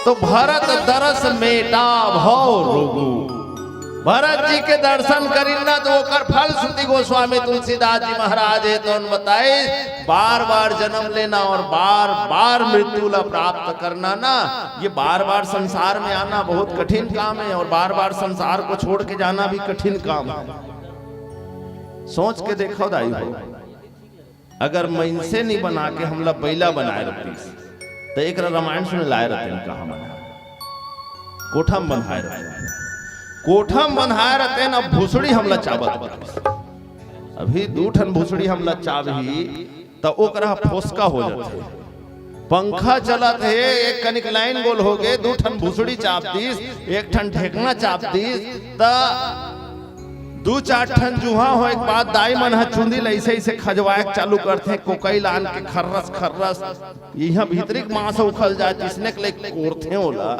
S2: तो भरत दरस मेटा भव रोगू। भरत जी के दर्शन करीना तो ओकर फल श्रुति गोस्वामी तुलसीदास जी महाराज है तो बताए, बार बार जन्म लेना और बार बार मृत्यु ला प्राप्त करना ना, ये बार बार संसार में आना बहुत कठिन काम है, और बार बार संसार को छोड़ के जाना भी कठिन काम है। सोच के देखो दाई हो, अगर मैं से नहीं बना के हमला बैला बनाए रखती, तो एक रामायण सुने लाए रहते हैं कहा मन कोठम बंधाए रहते, कोठम बंधाए रहते न भूसड़ी हमला चावत, अभी 2 ठन भूसड़ी हमला चावी तो ओकरा फोसका हो जाते, पंखा चलत है एक कनिक लाइन गोल हो गए, 2 ठन भूसड़ी चाप दीस, 1 ठन ढेकना चाप दीस, त 2-4 ठन जुहा हो एक बात दाई मन ह चुंदी ऐसे ऐसे खजवाए चालू करते, कोकई लान के खर्रस खर्रस यहाँ भीतरिक मांस उखल जाए, जिसने के लिए कोरथे होला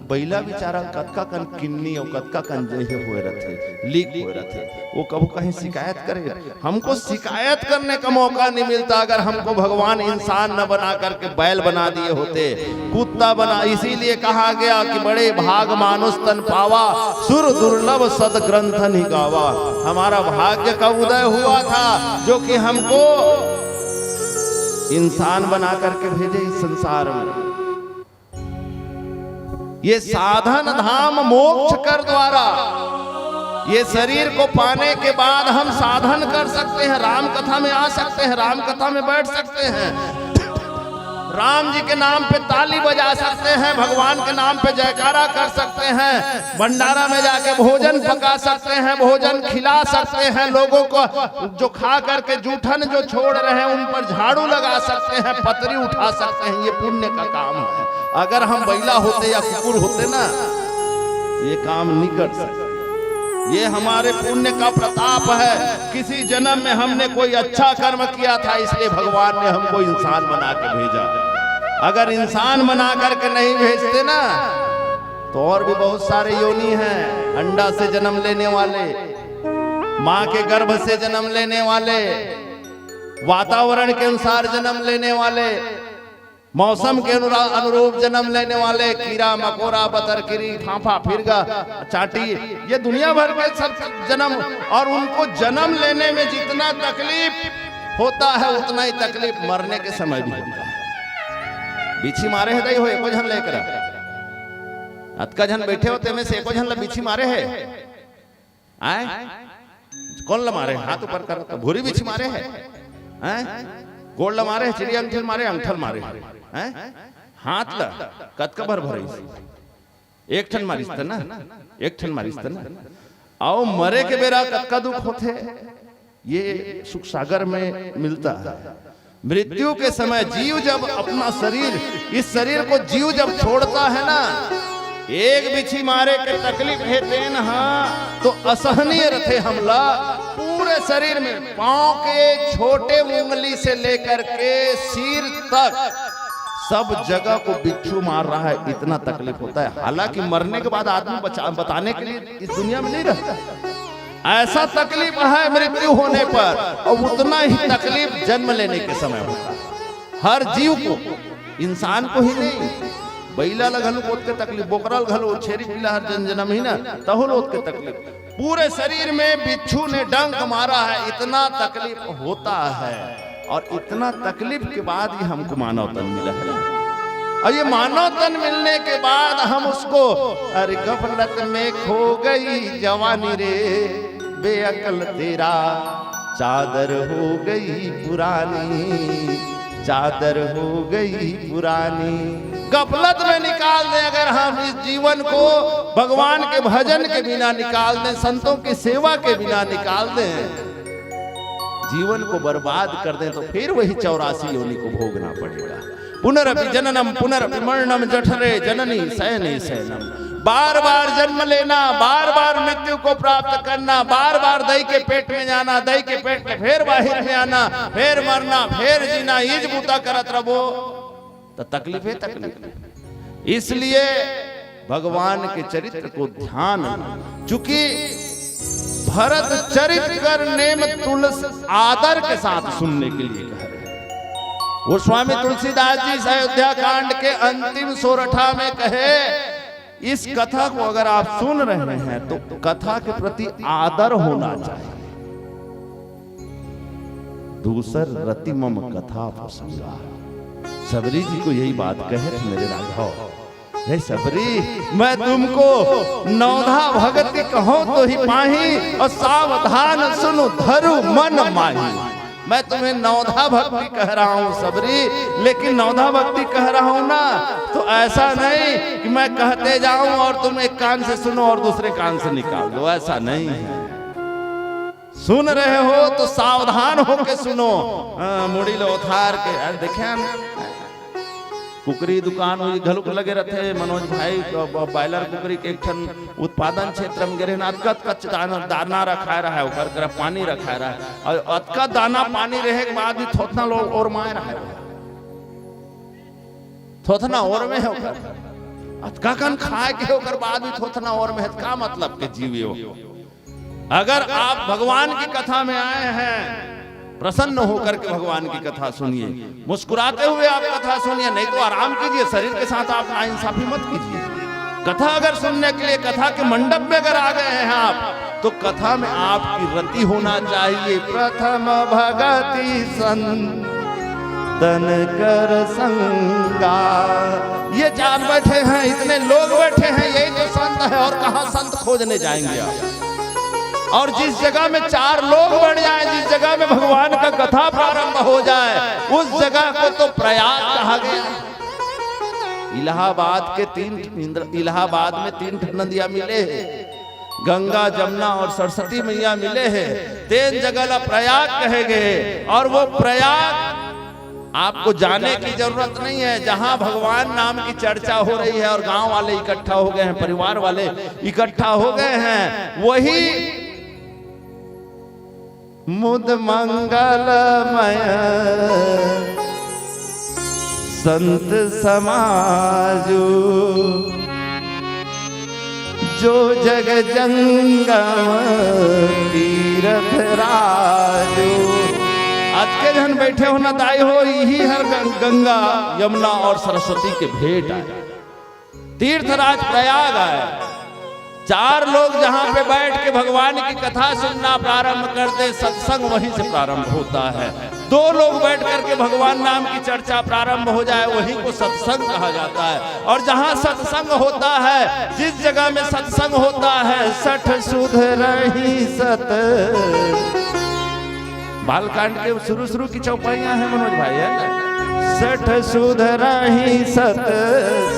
S2: बैला बेचारा कतका कन किन्नी और कतका कन जहे हुए रहते, लीक हुए रहते, वो कबू कहीं शिकायत करे। हमको शिकायत करने का मौका नहीं मिलता, अगर हमको भगवान इंसान न बना करके बैल बना दिए होते, कुत्ता बना। इसीलिए कहा गया कि बड़े भाग मानुष तन पावा, सुर दुर्लभ सद ग्रंथन ही गावा। हमारा भाग्य का उदय हुआ था जो कि हमको इंसान बना करके भेजे इस संसार में। ये साधन धाम मोक्ष कर द्वारा, ये शरीर को पाने के बाद हम साधन कर सकते हैं, राम कथा में आ सकते हैं, राम कथा में बैठ सकते हैं, राम जी के नाम पे ताली बजा सकते हैं, भगवान के नाम पे जयकारा कर सकते हैं, भंडारा में जाके भोजन पका सकते हैं, भोजन खिला सकते हैं, लोगों को जो खा करके जूठन जो छोड़ रहे हैं उन पर झाड़ू लगा सकते हैं, पतरी उठा सकते हैं। ये पुण्य का काम है। अगर हम बैला होते या कुकुर होते ना, ये काम नहीं कर सकते। ये हमारे पुण्य का प्रताप है। किसी जन्म में हमने कोई अच्छा कर्म किया था, इसलिए भगवान ने हमको इंसान बना के भेजा। अगर इंसान बना करके नहीं भेजते ना, तो और भी बहुत सारे योनि हैं। अंडा से जन्म लेने वाले, माँ के गर्भ से जन्म लेने वाले, वातावरण के अनुसार जन्म लेने वाले, मौसम के अनुरूप जन्म लेने वाले, कीड़ा मकोड़ा बतरकिरी फांफा फिरगा चाटी, ये दुनिया भर के सब जन्म। और उनको जन्म लेने में जितना तकलीफ होता है उतना ही तकलीफ मरने के समय भी होता है। बिछी मारे है दई हो एको झन लेकर अतका झन बैठे होते में से एको झन ला बिछी मारे है आए कौन ला मारे? हाथ ऊपर कर, भूरी बिछी मारे है, गोड़ ला मारे, चिड़िया अंगठल मारे, अंगठल मारे हैं, हाथ ला कतका भर भरी, 1 ठन मारिस ना, 1 ठन मारिस ना। आओ मरे के बेरा कतका दुख होते, ये सुख सागर में मिलता है। मृत्यु के समय जीव जब अपना शरीर, इस शरीर को जीव जब छोड़ता है ना, एक बिछी मारे के तकलीफ है देन, हाँ तो असहनीय रथे हमला पूरे शरीर में, पांव के छोटे उंगली से लेकर के सिर तक सब जगह को बिच्छू मार रहा है, इतना तकलीफ होता है। हालांकि मरने के बाद आदमी बताने के लिए इस दुनिया में नहीं रहता, ऐसा तकलीफ है मृत्यु होने पर, और उतना ही तकलीफ जन्म लेने के समय होता है। हर जीव को, इंसान को ही नहीं, बैला लगल को के तकलीफ, बोकरल घलो, छेरी पिला हर जन जन्म ही ना तहो लोग के तकलीफ। पूरे शरीर में बिच्छू ने डंक मारा है, इतना तकलीफ होता है। और इतना तकलीफ के बाद ही हमको मानव तन मिला है। और ये मानव तन मिलने के बाद हम उसको, अरे गफलत में खो गई जवानी रे, बेअकल तेरा चादर हो गई पुरानी, चादर हो गई पुरानी। गफलत में निकाल दें अगर हम इस जीवन को, भगवान के भजन के बिना निकाल दें, संतों की सेवा के बिना निकाल दें, जीवन को बर्बाद कर दें, तो फिर वही 84 योनि को भोगना पड़ेगा। पुनरपि जननम पुनरपि मरणम जठरे जननी शयने शयनम। बार बार जन्म लेना, बार बार मृत्यु को प्राप्त करना, बार बार दही के पेट में जाना, दही के पेट में फिर बाहर में आना, फिर मरना, फिर जीना, इज बूता करत रहो तो तकलीफ है तकलीफ। इसलिए भगवान के चरित्र को ध्यान, चूंकि भरत चरित्र करने में तुलसी आदर के साथ सुनने के लिए कह रहे हैं। वो स्वामी तुलसीदास जी अयोध्या कांड के अंतिम सोरठा में कहे, इस कथा को अगर आप सुन रहे हैं तो कथा के प्रति आदर होना चाहिए। दूसर रति मम कथा प्रसंगा, सबरी जी को यही बात कहे थे मेरे राघव, हे सबरी मैं तुमको नौधा भगति कहो तो ही पाही, और सावधान सुनो धरु मन माही। मैं तुम्हें नवधा भक्ति कह रहा हूं सबरी, लेकिन नवधा भक्ति कह रहा हूं ना तो ऐसा नहीं कि मैं कहते जाऊं और तुम एक कान से सुनो और दूसरे कान से निकाल दो, ऐसा नहीं है। सुन रहे हो तो सावधान होके सुनो। मुड़ी लो थार के देखे कुकरी दुकान हुई घलुक लगे रहते मनोज भाई बॉयलर कुकरी के एक उत्पादन क्षेत्र में गिरे कच दाना रखा रहा है, ऊपर पानी रखा रहा है और अतका दाना पानी रहे के बाद भी थोतना लोग और मार रहा है, थोतना और में है अतका कन खाए के होकर बाद भी थोतना और में है, का मतलब के जीवियो। अगर आप भगवान की कथा में आए हैं प्रसन्न होकर के भगवान की कथा सुनिए, मुस्कुराते हुए आप कथा सुनिए, नहीं तो आराम कीजिए, शरीर के साथ आप नाइंसाफी मत कीजिए। कथा अगर सुनने के लिए कथा के मंडप में अगर आ गए हैं आप तो कथा में आपकी रति होना चाहिए। प्रथम भगति संतन कर संगा, ये चार बैठे हैं, इतने लोग बैठे हैं, यही तो संत है। और कहां संत खोजने जाएंगे आप? और जिस जगह में चार लोग बढ़ जाए, जिस जगह में भगवान का कथा प्रारंभ हो जाए, उस जगह को तो प्रयाग कहा गया। इलाहाबाद में तीन नदियां मिले हैं, गंगा जमुना और सरस्वती मैया मिले हैं, तीन जगह प्रयाग कहे गए। और वो प्रयाग आपको जाने की जरूरत नहीं है, जहां भगवान नाम की चर्चा हो रही है और गांव वाले इकट्ठा हो गए हैं, परिवार वाले इकट्ठा हो गए हैं, वही मुद मंगलमय संत समाजो, जो जग जंगम तीरथ राजो। आज के जन बैठे हो ना दाई हो, यही हर गंगा यमुना और सरस्वती के भेंट आए, तीर्थराज प्रयाग आए। चार लोग जहां पे बैठ के भगवान की कथा सुनना प्रारंभ करते, सत्संग वहीं से प्रारंभ होता है। दो लोग बैठ करके भगवान नाम की चर्चा प्रारंभ हो जाए, वहीं को सत्संग कहा जाता है। और जहां सत्संग होता है, जिस जगह में सत्संग होता है, सठ सुध रही सत। बालकांड के शुरू की चौपाइयां हैं मनोज भाई, है ना? सठ सुध रही सत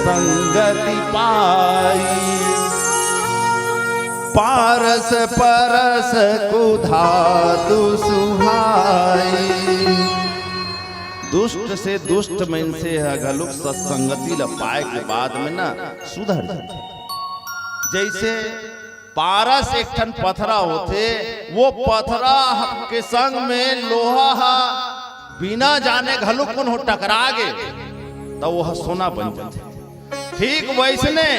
S2: संगति पाई, पारस परस कुधातु सुहाई। दुष्ट से दुष्ट मन से घलुक सत्संगति ल पाए के बाद में ना सुधर जाते। जैसे पारस एक ठन पथरा होते, वो पथरा के संग में लोहा बिना जाने घलुक कौन हो टकरा गे तो वह सोना बन जाते। ठीक वैसने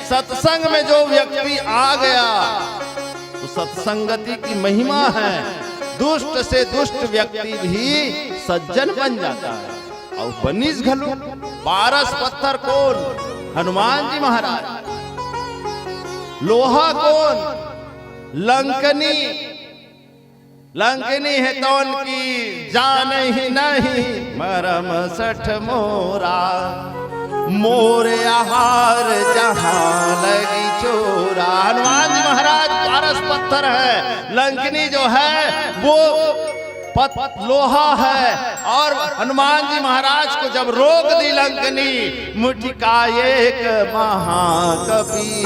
S2: सत्संग में जो व्यक्ति आ गया तो सत्संगति की महिमा है, दुष्ट से दुष्ट व्यक्ति भी सज्जन बन जाता है। और बनिस घलू पारस पत्थर कौन? हनुमान जी महाराज। लोहा कौन? लंकनी। लंकनी है तो उनकी जान ही नहीं, मरम सठ मोरा, मोरे आहार जहां लगी चोरा। हनुमान जी महाराज पारस पत्थर है, लंकनी जो है वो लोहा है। और हनुमान जी महाराज को जब रोक दी लंकनी, मुटिका एक महाकपिहानी।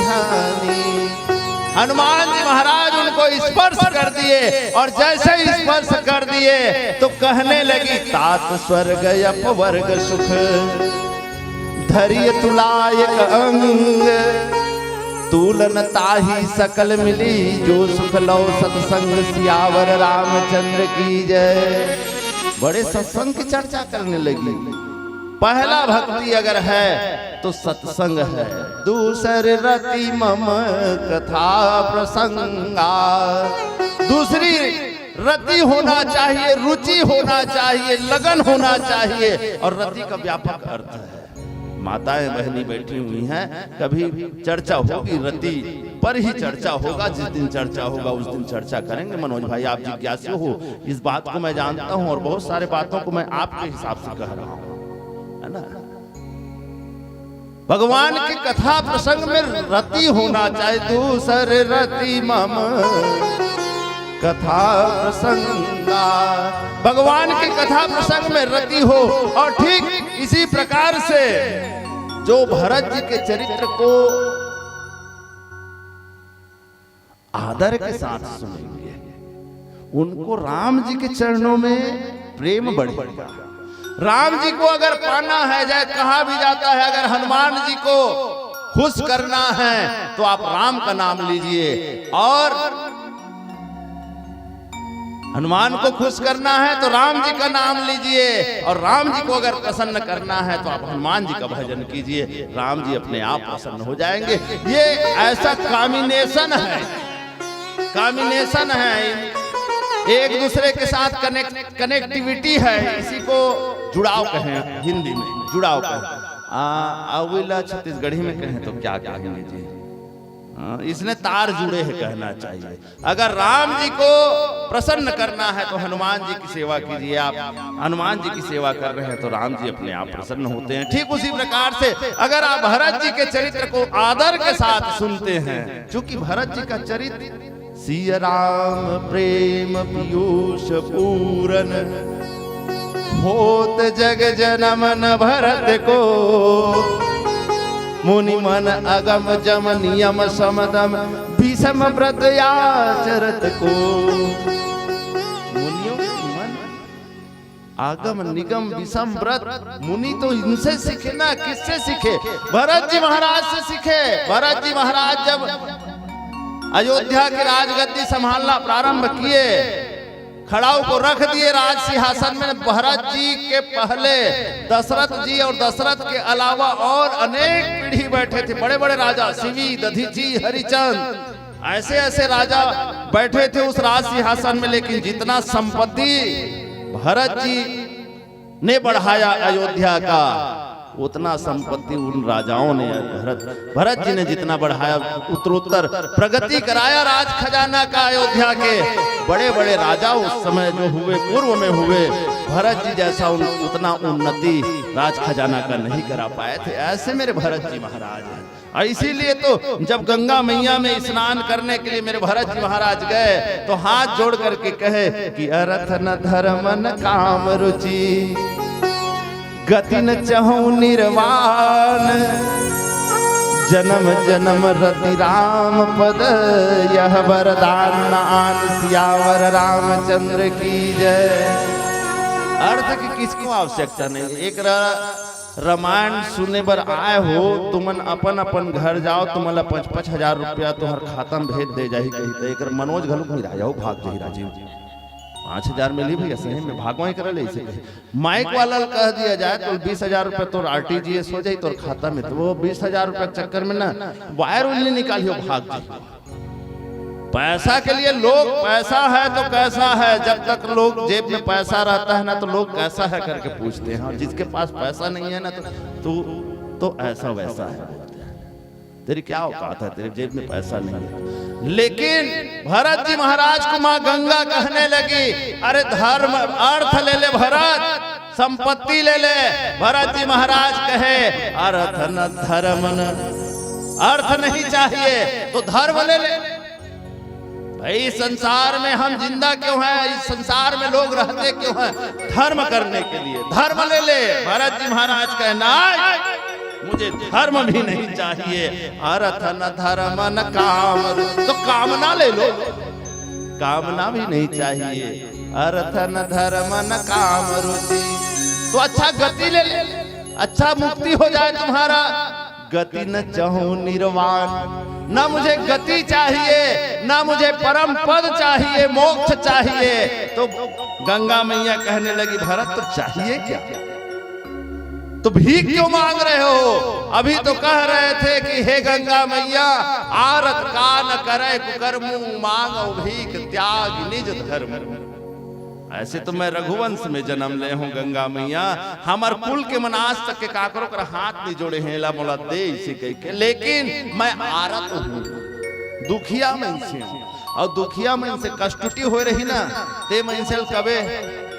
S2: हनुमान जी महाराज उनको स्पर्श कर दिए, और जैसे ही स्पर्श कर दिए तो कहने लगी, तात स्वर्ग अपवर्ग सुख, धैर्य तुलायक अंग, तुलन ताही सकल मिली, जो सुख लो सत्संग सियावर रामचंद्र की जय। बड़े सत्संग की चर्चा करने लगी। पहला भक्ति अगर है तो सत्संग है, दूसर रति मम कथा प्रसंगा। दूसरी रति होना चाहिए, रुचि होना चाहिए, लगन होना चाहिए। और रति का व्यापक अर्थ है, माताएं बहनी बैठी हुई हैं, कभी चर्चा होगी रति पर ही चर्चा होगा। जिस दिन चर्चा होगा उस दिन चर्चा करेंगे। मनोज भाई आप जिज्ञासु हो, इस बात को मैं जानता हूं, और बहुत सारे बातों को मैं आपके हिसाब से कह रहा हूं, है ना। भगवान की कथा प्रसंग में रति होना चाहिए, दूसर रति मम कथा प्रसंगा। भगवान की कथा प्रसंग में रति हो। और ठीक इसी प्रकार से जो भरत जी के चरित्र को आदर के साथ सुनेंगे, उनको राम जी के चरणों में प्रेम बढ़ेगा। राम जी को अगर पाना है, जैसे कहा भी जाता है, अगर हनुमान जी को खुश करना है तो आप राम का नाम लीजिए, और हनुमान को खुश करना है तो राम जी का नाम लीजिए, और राम जी को अगर प्रसन्न करना है तो आप हनुमान जी का भजन कीजिए। राम जी अपने आप प्रसन्न हो जाएंगे। ये ऐसा कॉम्बिनेशन है, कॉम्बिनेशन है, एक दूसरे के साथ कनेक्टिविटी है। इसी को जुड़ाव कहें, हिंदी में जुड़ाव कहें। अविला छत्तीसगढ़ी में कहें तो क्या कहेंगे जी? इसने तार जुड़े हैं कहना चाहिए। अगर राम जी को प्रसन्न करना है तो हनुमान जी की सेवा कीजिए। आप हनुमान जी की सेवा कर रहे हैं तो राम जी अपने आप प्रसन्न होते हैं। ठीक उसी प्रकार से अगर आप भरत जी के चरित्र को आदर के साथ सुनते हैं, क्योंकि भरत जी का चरित्र सिया राम प्रेम पीयूष पूरन, होत जग जनमन भरत को, मुनि मन अगम जम नियम समदम, भीषम व्रत आचरत को। मुनियों के मन आगम निगम विषम व्रत, मुनि तो इनसे सीखे ना, किससे सीखे? भरत जी महाराज से सीखे। भरत जी महाराज जब अयोध्या की राजगद्दी संभालना प्रारंभ किए, खड़ाऊ को रख दिए राज सिंहासन में। भरत जी के पहले दशरथ जी और दशरथ के अलावा और अनेक पीढ़ी बैठे थे, बड़े बड़े राजा, शिवी, दधीची, हरिचंद, ऐसे ऐसे राजा बैठे थे उस राज सिंहासन में। लेकिन जितना संपत्ति भरत जी ने बढ़ाया अयोध्या का, उतना संपत्ति उन राजाओं ने, भरत जी ने जितना बढ़ाया, उत्तरोत्तर प्रगति कराया राज खजाना का। अयोध्या के बड़े बड़े राजा उस समय जो हुए, पूर्व में हुए, भरत जी जैसा उतना उन्नति राज खजाना का नहीं करा पाए थे। ऐसे मेरे भरत जी महाराज हैं। और इसीलिए तो जब गंगा मैया में स्नान करने के लिए मेरे भरत जी महाराज गए तो हाथ जोड़ करके कहे कि अर्थ न धर्म न काम रुचि, गति न चहु निर्वाण, जन्म जन्म रति राम पद, यह वरदान आन सियावर रामचंद्र की जय। अर्थ की किसको आवश्यकता नहीं। एक रामायण सुनने पर आए हो, तुमन अपन अपन घर जाओ, तुमला 5-5 हजार रुपया तुहर खाता में भेज दे जाही कही तो एक मनोज घलुक नहीं रह जाओ, भाग जाही राजीव जी 5,000 मिली भैया सही में भागवाई करे इसे। माइक वाला कह दिया जाए तो 20,000 रुपए तो RTGS हो जाए तो खाता में, तो वो 20,000 रुपए के चक्कर में ना वायर उल्ली निकालियो, भाग जाए। पैसा के लिए लोग, पैसा है तो कैसा है, जब तक लोग जेब में पैसा रहता है ना तो लोग कैसा है करके पूछते हैं, और जिसके पास पैसा नहीं है ना तो ऐसा वैसा है, तेरी क्या औकात है, तेरे जेब में पैसा नहीं है। लेकिन भरत जी महाराज को माँ गंगा कहने लगी, अरे धर्म अर्थ ले ले भरत, संपत्ति ले ले। भरत जी महाराज कहे अर्थ न धर्म न, अर्थ नहीं चाहिए तो धर्म ले ले। भाई संसार में हम जिंदा क्यों हैं, इस संसार में लोग रहते क्यों हैं? धर्म करने के लिए, धर्म ले ले। भरत जी महाराज कहना मुझे धर्म भी नहीं चाहिए, अर्थ न धर्म न काम, तो कामना ले लो, कामना भी नहीं चाहिए, अर्थ न धर्म न काम रुचि, तो अच्छा गति ले ले, अच्छा मुक्ति हो जाए तुम्हारा। गति न चाहूं निर्वाण, ना मुझे गति चाहिए, ना मुझे परम पद चाहिए, मोक्ष चाहिए। तो गंगा मैया कहने लगी भरत तो चाहिए क्या, तो भीख क्यों मांग रहे हो? अभी तो कह रहे थे कि हे गंगा मैया आरत का न करे कुकर्मु, मांगो भीख त्याग निज धर्म। ऐसे तो मैं रघुवंश में जन्म ले हूं गंगा मैया, हमार कुल के मनाज तक के काकरों का हाथ नहीं जोड़े हैं, ला मोला दे इसे कह के, लेकिन मैं आरत हूं, दुखिया मन से, और दुखिया मन से कष्टुटी हो रही ना, ते मन से कबे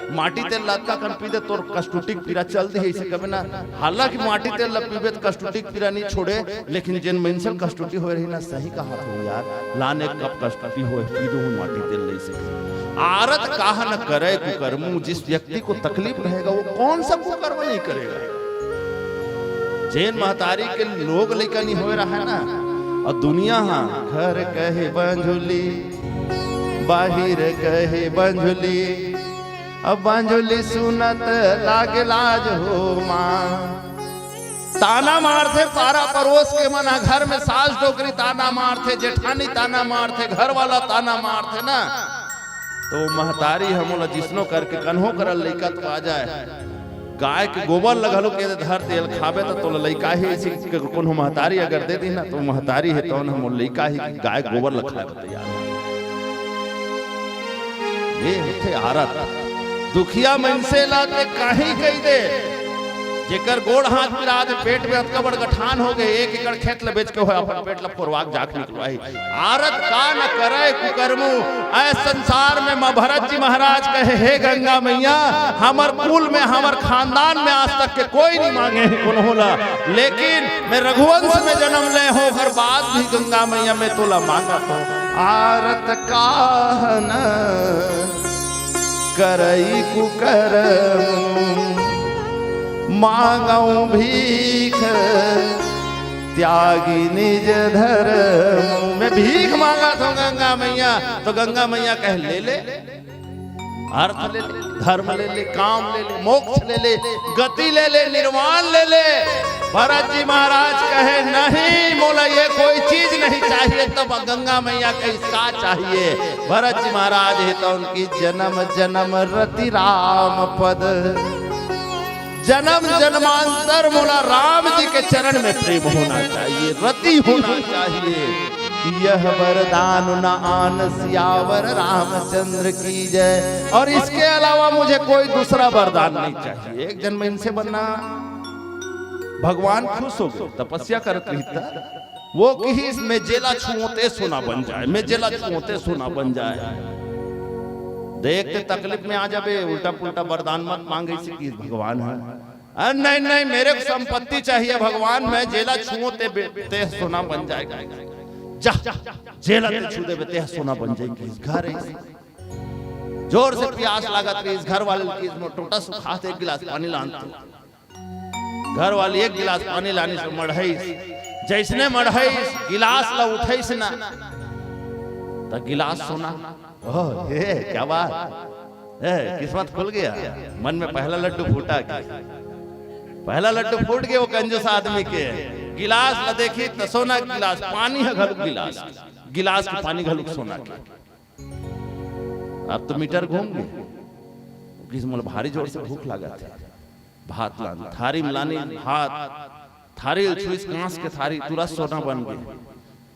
S2: माटी तेल लटका कर पी दे तोर कष्टुटिक पीड़ा चल दे ऐसे कभी ना। हालांकि माटी तेल ला पीबे तो कष्टुटिक पीड़ा नहीं छोड़े, लेकिन जिन मेंशन कष्टुटी हो रही ना, सही कहा हो यार, लाने कब कष्टुटी हो पी दो माटी तेल ले से। आरत काह न करे कुकर्मू, जिस व्यक्ति को तकलीफ रहेगा वो कौन सा कुकर्म नहीं करेगा। जैन महतारी के लोग लेकर नहीं हो रहा है ना, और दुनिया हाँ घर कहे बंझुली बाहिर कहे बंझुली, अब बंझुली सुनत लागे लाज हो माँ। ताना मारते पारा पड़ोस के मना, घर में सास डोकरी ताना मारते, जेठानी ताना मारते, घर वाला ताना मारते ना, तो महतारी हमोला जिसनो करके कन्हो करल लइका तो आ जाए। गाय के गोबर लगलो के धर तेल खाबे तो लइका ही इसी कोनो महतारी अगर दे दी ना, तो महतारी है तो हम लइका ही गाय गोबर लखाए तैयार। ये होते आरत दुखिया मनसे ला के काहे कही दे, जेकर गोड़ हाथ पिरा दे पेट में अतका बड़ गठान हो गए, 1 एकड़ खेत ले बेच के हो अपन पेट ला पुरवाक जाक निकलवाई। आरत का न करे कुकर्मू, ऐ संसार में मां भरत जी महाराज कहे हे गंगा मैया, हमर कुल में हमर खानदान में आज तक के कोई नहीं मांगे है कोनहोला, लेकिन मैं रघुवंश में जन्म ले हो हर बात भी गंगा मैया में तोला मांगा हो। आरत का न करई कुकर्मू, मांगऊ भीख त्यागी निज धर्म। मैं भीख मांगा था गंगा मैया, तो गंगा मैया कह ले ले, अर्थ ले ले, धर्म ले ले, काम ले ले, मोक्ष ले ले, गति ले ले, निर्वाण ले ले। भरत जी महाराज कहे नहीं मोला ये कोई चीज नहीं चाहिए, तब तो गंगा मैया का इसका चाहिए। भरत जी महाराज है तो उनकी जन्म जन्म रति राम पद, जन्म जन्मांतर मोला राम जी के चरण में प्रेम होना चाहिए, रति होना चाहिए। यह वरदान न आन सियावर रामचंद्र की जय। और इसके अलावा मुझे कोई दूसरा वरदान नहीं चाहिए। एक जन्म इनसे बनना, भगवान खुश हो गए, तपस्या करत रहता वो कि मैं जेला छुओते सोना बन जाए, मैं जेला छुओते सोना बन जाए। देखते तकलीफ में आ जाबे, उल्टा पुल्टा वरदान मत मांगे कि भगवान है। नहीं नहीं मेरे को संपत्ति चाहिए भगवान, मैं जेला छुओ ते सोना बन जाएगा। जा जेला ते छू दे ते सोना बन जाएगी। इस घर जोर से प्यास लागत रही, इस घर वाले की टोटा सुखा एक गिलास पानी लानते, घर वाली एक गिलास पानी लाने से मढ़ई, जैसने मढ़ई गिलास ला उठे से ना तो गिलास सोना। ओह ये क्या बात, किस्मत खुल गया। मन में पहला लड्डू फूटा, पहला लड्डू फूट गया वो कंजूस आदमी के। गिलास ला देखी तो सोना गिलास, पानी है घलुक गिलास, गिलास के पानी घलुक सोना के। अब तो मीटर घूम गए, किस्मत भारी जोर से भूख लगा था। भात लानी, थारी मिलानी, भात थारी छुईस कांस के थारी तुरंत सोना बन गई।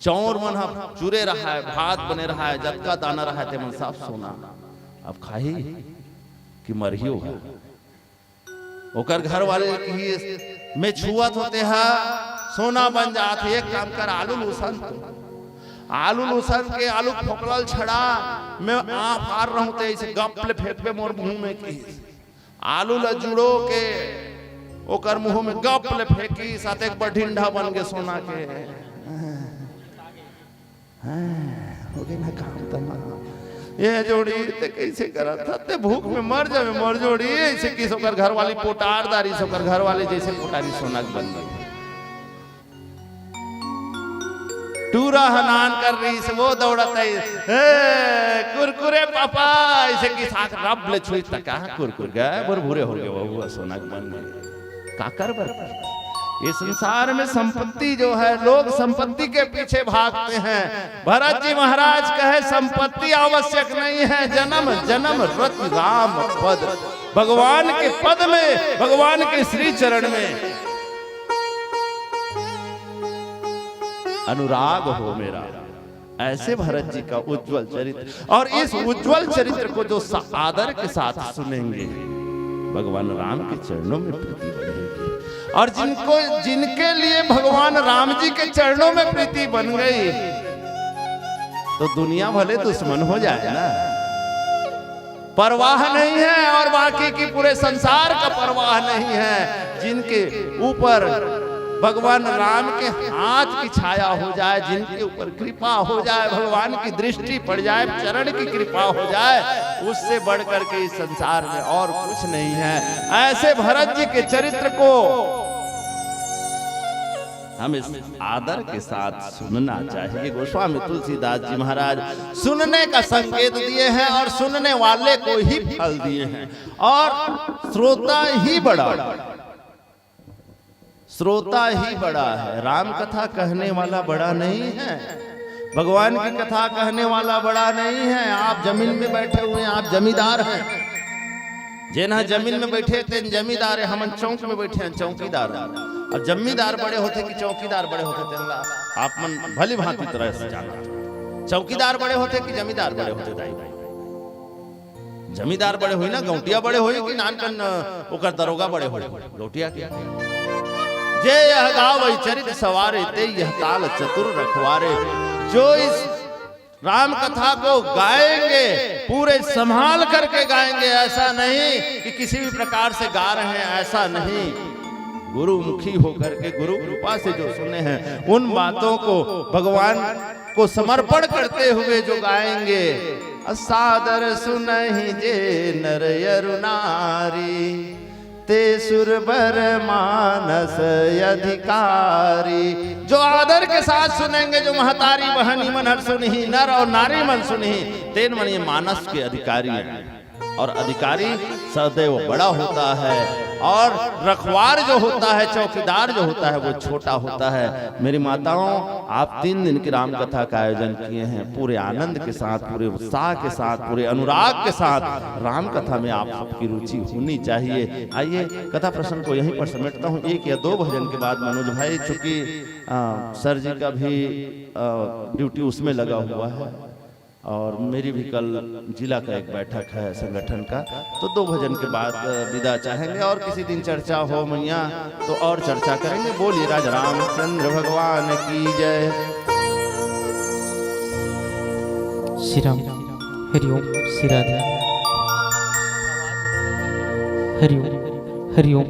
S2: चौर मन चूरे रहा है, भात बने रहा है, जतका दाना रहा है मन साफ सोना। अब खाही कि मरियो है ओकर घर वाले की में छुआत होते है सोना बन जाते। एक काम कर, आलू लूसन तो आलू लूसन के आलू फोकलल छड़ा मैं आ पार रहूं ते ऐसे गप ले फेंक पे मोर मुंह में की आलू ला जुड़ो के ओकर मुंह में गप ले फेंकी, साथ एक बढ़िंढा बन के सोना के। हो गई ना काम तमाम। ये जोड़ी ते कैसे करा था ते भूख में मर जावे, मर जोड़ी ऐसे कि सोकर घर वाली पोटारदारी, सोकर घर वाले जैसे पोटारी सोना बन गई। टूरा हनान कर रही से वो दौड़त है कुरकुरे पापा, ऐसे कि साथ रब ले छुई तक कुरकुर गए बुर भूरे हो गए, वो सोना बन गए। का कर बर ये संसार में संपत्ति जो है, लोग संपत्ति के पीछे भागते हैं। भरत जी महाराज कहे संपत्ति आवश्यक नहीं है, जन्म जन्म रति राम पद। भगवान के पद में, भगवान के श्री चरण में अनुराग हो मेरा। ऐसे भरत जी का उज्जवल चरित्र, और इस उज्जवल चरित्र को जो आदर के साथ सुनेंगे भगवान राम के चरणों में प्रीति बढ़ेगी। और जिनके लिए भगवान राम जी के चरणों में प्रीति बन गई तो दुनिया भले दुश्मन हो जाए ना, परवाह नहीं है और बाकी की पूरे संसार का परवाह नहीं है। जिनके ऊपर भगवान राम के हाथ की छाया हो जाए, जिनके ऊपर कृपा हो जाए, भगवान की दृष्टि पड़ जाए, चरण की कृपा हो जाए, उससे बढ़कर के इस संसार में और कुछ नहीं है। ऐसे भरत जी के चरित्र को हम इस आदर के साथ सुनना चाहिए। गोस्वामी तुलसीदास जी महाराज सुनने का संकेत दिए हैं और सुनने वाले को ही फल दिए हैं। और श्रोता ही बड़ा है। राम कथा कहने वाला बड़ा नहीं है, भगवान की कथा कहने वाला बड़ा नहीं है। आप जमीन में बैठे हुए हैं, आप जमींदार हैं। जेना जमीन में बैठे थे जमींदार है, हम चौक में बैठे हैं चौकीदार। और जमींदार बड़े होते कि चौकीदार बड़े होते थे, आप मन भली भांति तरह से जाना। चौकीदार बड़े होते कि जमींदार बड़े होते? दाई जमींदार बड़े हुई ना, गौटिया बड़े हुई कि नानकन ओकर दरोगा बड़े हुई? गौटिया क्या जे यह गावै चरित सवारे ते यह ताल चतुर रखवारे। जो इस राम कथा को गाएंगे पूरे संभाल करके गाएंगे, ऐसा नहीं कि किसी भी प्रकार से गा रहे हैं, ऐसा नहीं। गुरुमुखी होकर के गुरु कृपा से जो सुने हैं उन बातों को भगवान को समर्पण करते हुए जो गाएंगे। सादर सुनहि जे नर अरु नारी, ते सुरबर मानस अधिकारी। जो आदर के साथ सुनेंगे, जो महतारी बहनी मन हर सुनहि, नर और नारी मन सुनहि, तेन मन ये मानस के अधिकारी हैं। और अधिकारी सदैव बड़ा होता है और रखवार जो होता है, चौकीदार जो होता है, वो छोटा होता है। मेरी माताओं, आप 3 दिन की राम कथा का आयोजन किए हैं, पूरे आनंद के साथ, पूरे उत्साह के साथ, पूरे अनुराग के साथ राम कथा में आप सबकी रुचि होनी चाहिए। आइए कथा प्रसंग को यहीं पर समेटता हूँ। 1 या 2 भजन के बाद मनोज भाई, चूंकि सर जी का भी ड्यूटी उसमें लगा हुआ है और मेरी भी कल जिला का एक बैठक है संगठन का, तो 2 भजन के बाद विदा चाहेंगे। और किसी दिन चर्चा हो मैया तो और चर्चा करेंगे। बोलिए राजा रामचंद्र भगवान की जय।
S1: श्री राम, हरिओम, श्री राधे, हरिओम, हरिओम।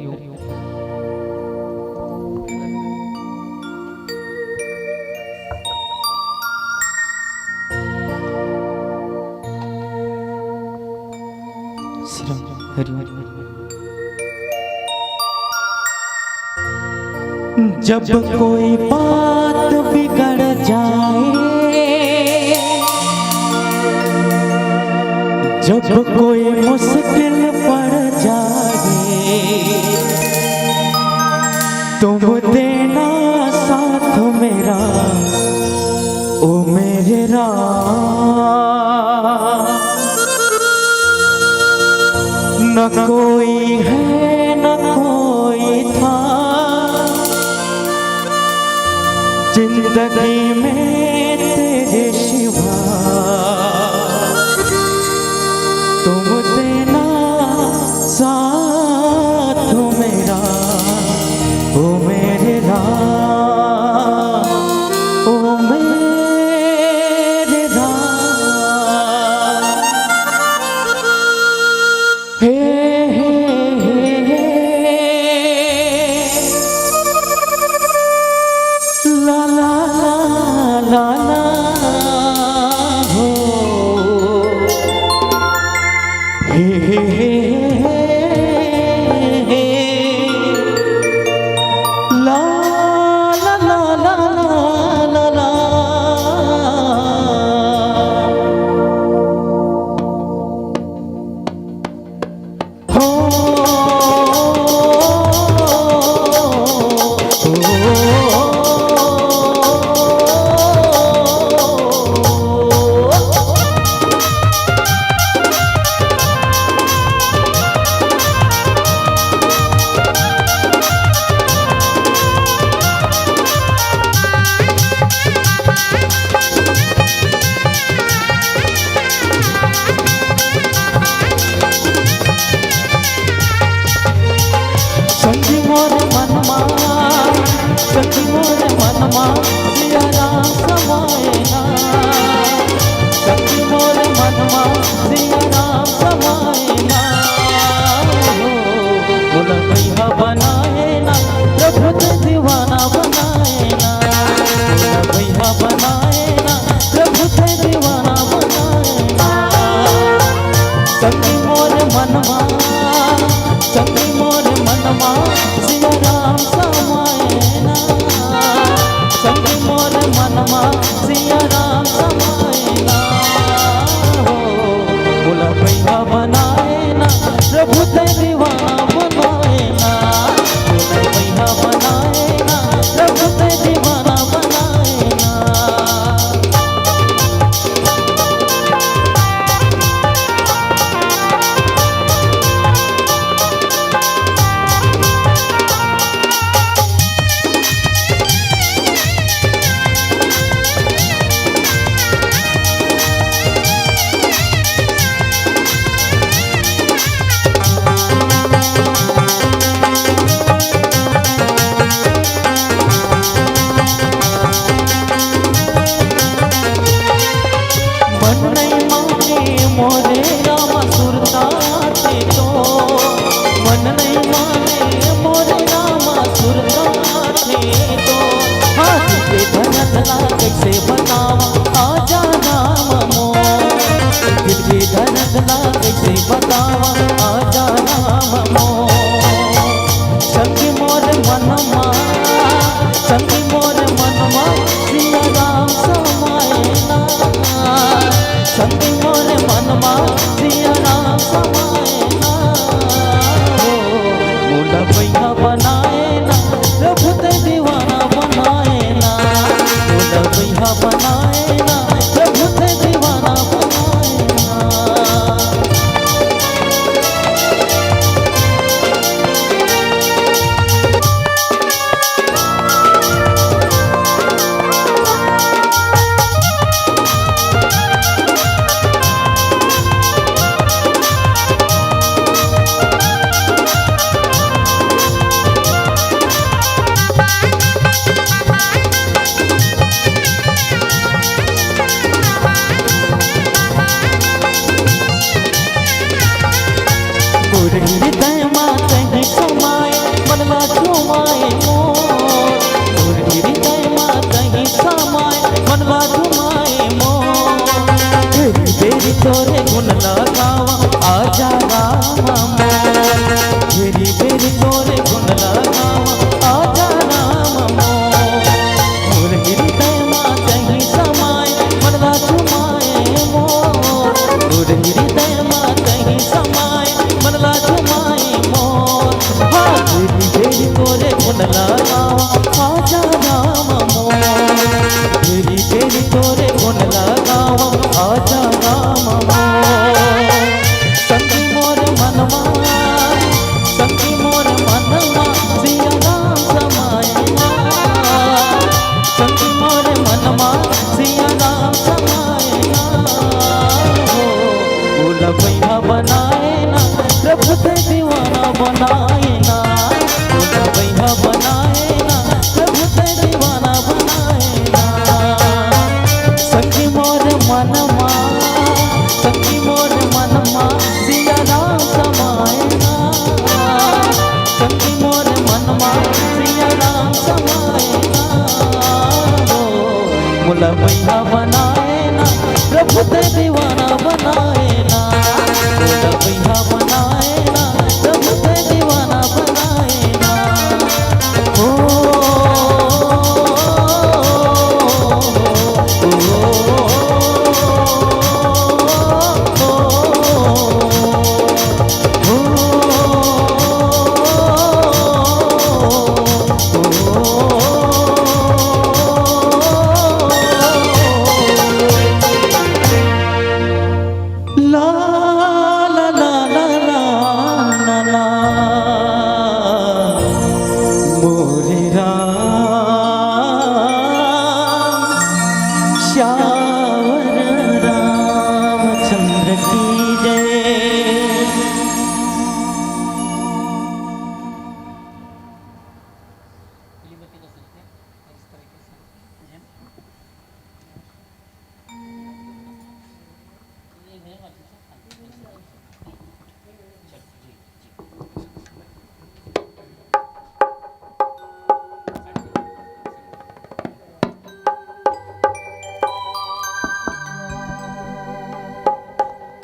S3: जब कोई बात बिगड़ जाए, जब कोई मुश्किल पड़ जाए, तुम देना साथ मेरा, ओ मेरे राम। न कोई है न कोई था जिंदगी में तेरे सिवा, तुम देना साथ मेरा, ओ मेरे राम, ओ मेरे राम। हे ला ला ला ला हो, हे ला ला ला ला ला ला हो। सखी मोर मनमा, सखी मोर मनमा, सिया राम समाए ना। सखी मोर मनमा, सिया राम समाए ना हो बोला भैया बनाए ना प्रभु ते दीवाना बनाए ना बोला भैया बनाए ना प्रभु ते दीवाना बनाए ना संगी मोर मनवा संगी मोर मनवा सिया राम समाए ना संगी मोर मनवा सिया राम समाए ना हो बोला भैया बनाए ना प्रभु ते दीवाना बनाए ना बोला भैया बनाए ना प्रभु ते दीवाना बनाए ना मोरे राम सुरताते तो मन नहीं माने मोरे राम सुरताते तो हाथ पे धनकला कैसे बतावा आजा राम मोर दिल पे धनकला कैसे बतावा आजा राम मोर संगी मोर मनवा संगी मोर मनवा सिया राम समाए ना संगी मोर मनवा सिया राम समाए ना बोला भैया बनाए ना प्रभु ते दीवाना बनाए ना बोला भैया बनाए ना प्रभु ते दीवाना बनाए ना हृदय माते ही समाए मनवा झुमाए मोर हृदय माते ही समाए मनवा झुमाए मोर तेरी तोरे गुण लगावा आजा राम मोर तेरी तोरे गुण लगावा आजा राम मोर हृदय माते ही समाए मनवा झुमाए मोर हृदय माते ही समाए मनवा झुमाए मोर तेरी तोरे गुण लगावा आजा राम मोर तेरी तोरे गुण लगावा आजा राम मोर संगी मोर मनवा संगी मोर मनवा सिया राम समाए ना संगी मोर मनवा सिया राम समाए ना बोला भैया बनाए ना प्रभु ते दीवाना बनाए ना बोला भैया बनाए ना प्रभु ते दीवाना बनाए ना संगी मोर मनवा संगी मोर मनवा सिया राम समाए ना संगी मोर मनवा सिया राम समाए ना बोला भैया बनाए ना प्रभु ते दीवाना बनाए ना बोला भैया बनाए ना प्रभु ते दीवाना बनाए ना la la la la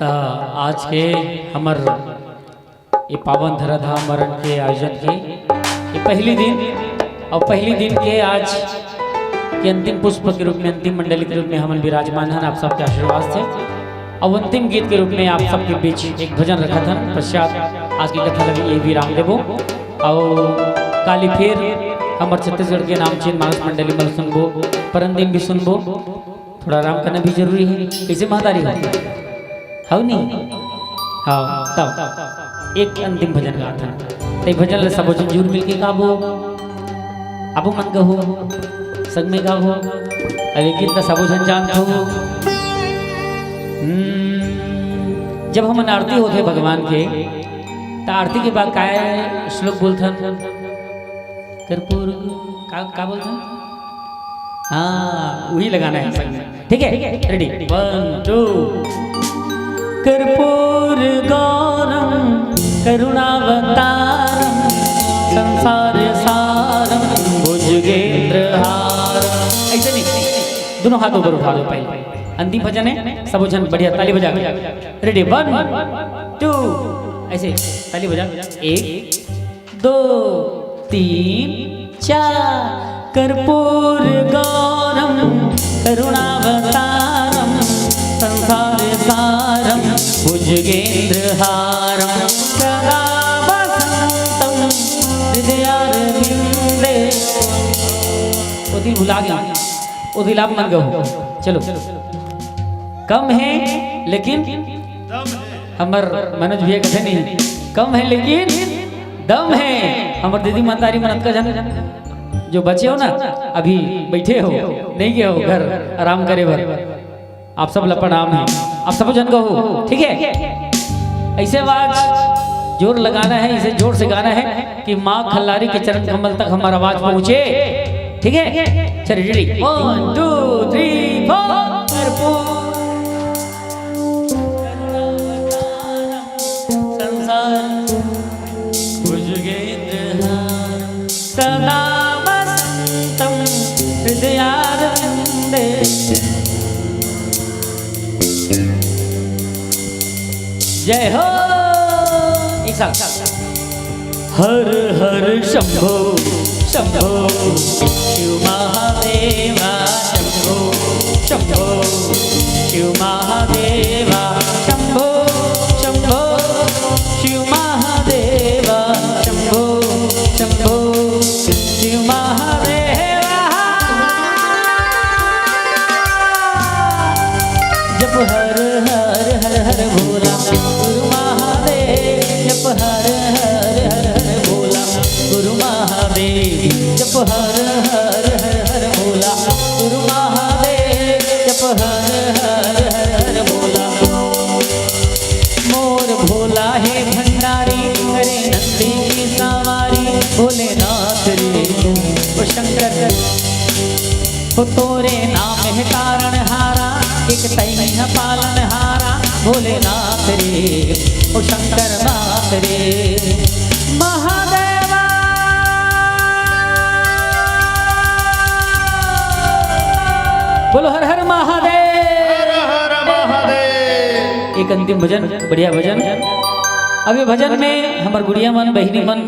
S1: ता आज के हमर ये पावन धराधाम मरण के आयोजन के ये पहली दिन और पहली दिन के आज के अंतिम पुष्प के रूप में अंतिम मंडली के रूप में हम विराजमान हैं। आप सबके आशीर्वाद से अब अंतिम गीत के रूप में आप सबके बीच एक भजन रखा था। पश्चात आज की कथा लगी ये भी रामदेवो और काली फिर हमारे छत्तीसगढ़ के नामचीन मानस मंडली मल सुनबो परंदिम भी सुनबो। थोड़ा आराम करना भी जरूरी है। कैसे महतारी हो नहीं हाँ तब एक अंतिम भजन गा था। तो भजन सब जुड़ मिल के गाबो अब मन कहो संग में गाओ। अरे गीत का सबो जन जानत हो। जब हम आरती होते भगवान के तो आरती के बाद काय श्लोक बोलथन कर्पूर का बोलथन हाँ वही लगाना है संग में। ठीक है रेडी 1 2 कर्पूर गौरम करुणावतारम संसार सारम भुजगेंद्रहारम। ऐसे नहीं दोनों हाथों पर उठा दो। पहले अंतिम भजन है सब जन बढ़िया ताली बजा रेडी 1 2 ऐसे ताली बजा 1 2 3 4 कर्पूर गौरम करुणावतारम संसार सारम भुजगेंद्रहारम सदा वसंतम हृदयारविंदे। वो दिल भुला गया वो दिल आप मन गो। चलो कम है लेकिन हमर मनोज भैया कथे नहीं कम है लेकिन दम है। हमर दीदी मातारी मनत का जन जो बचे हो ना अभी बैठे हो नहीं गए हो घर आराम करे भर आप सब प्रणाम है। आप सब जन को हो ठीक है। ऐसे आवाज जोर लगाना है इसे जोर से गाना है कि माँ खल्लारी के चरण कमल तक हमारा आवाज पहुंचे। ठीक है चलिए रेडी 1 2 3 4 सदा वसंतम हृदयारविंदे। जय हो एक साथ हर हर शंभो शंभो शिव महादेवा शंभो शंभो शिव महादेवा शंभो शंभो शिव महादेवा शंभो शंभो शिव महादेवा। जप हर हर हर हर भोला गुरु महादेव जप हर हर हर हर भोला गुरु महादेव जप हर हर हर हर भोला गुरु महादेव जप हर हर हर हर भोला। मोर भोला है भंडारी करे नंदी की सवारी भोलेनाथ रे ओ शंकर हो तोरे नाम है कारण हारा एक तई पालन हारा भोलेनाथ रे ओ शंकर नाथ रे महादेवा। बोलो हर हर महादेव
S2: हर महादेव।
S1: एक अंतिम भजन बढ़िया भजन। अभी भजन में हमार गुड़िया मन बहनी मन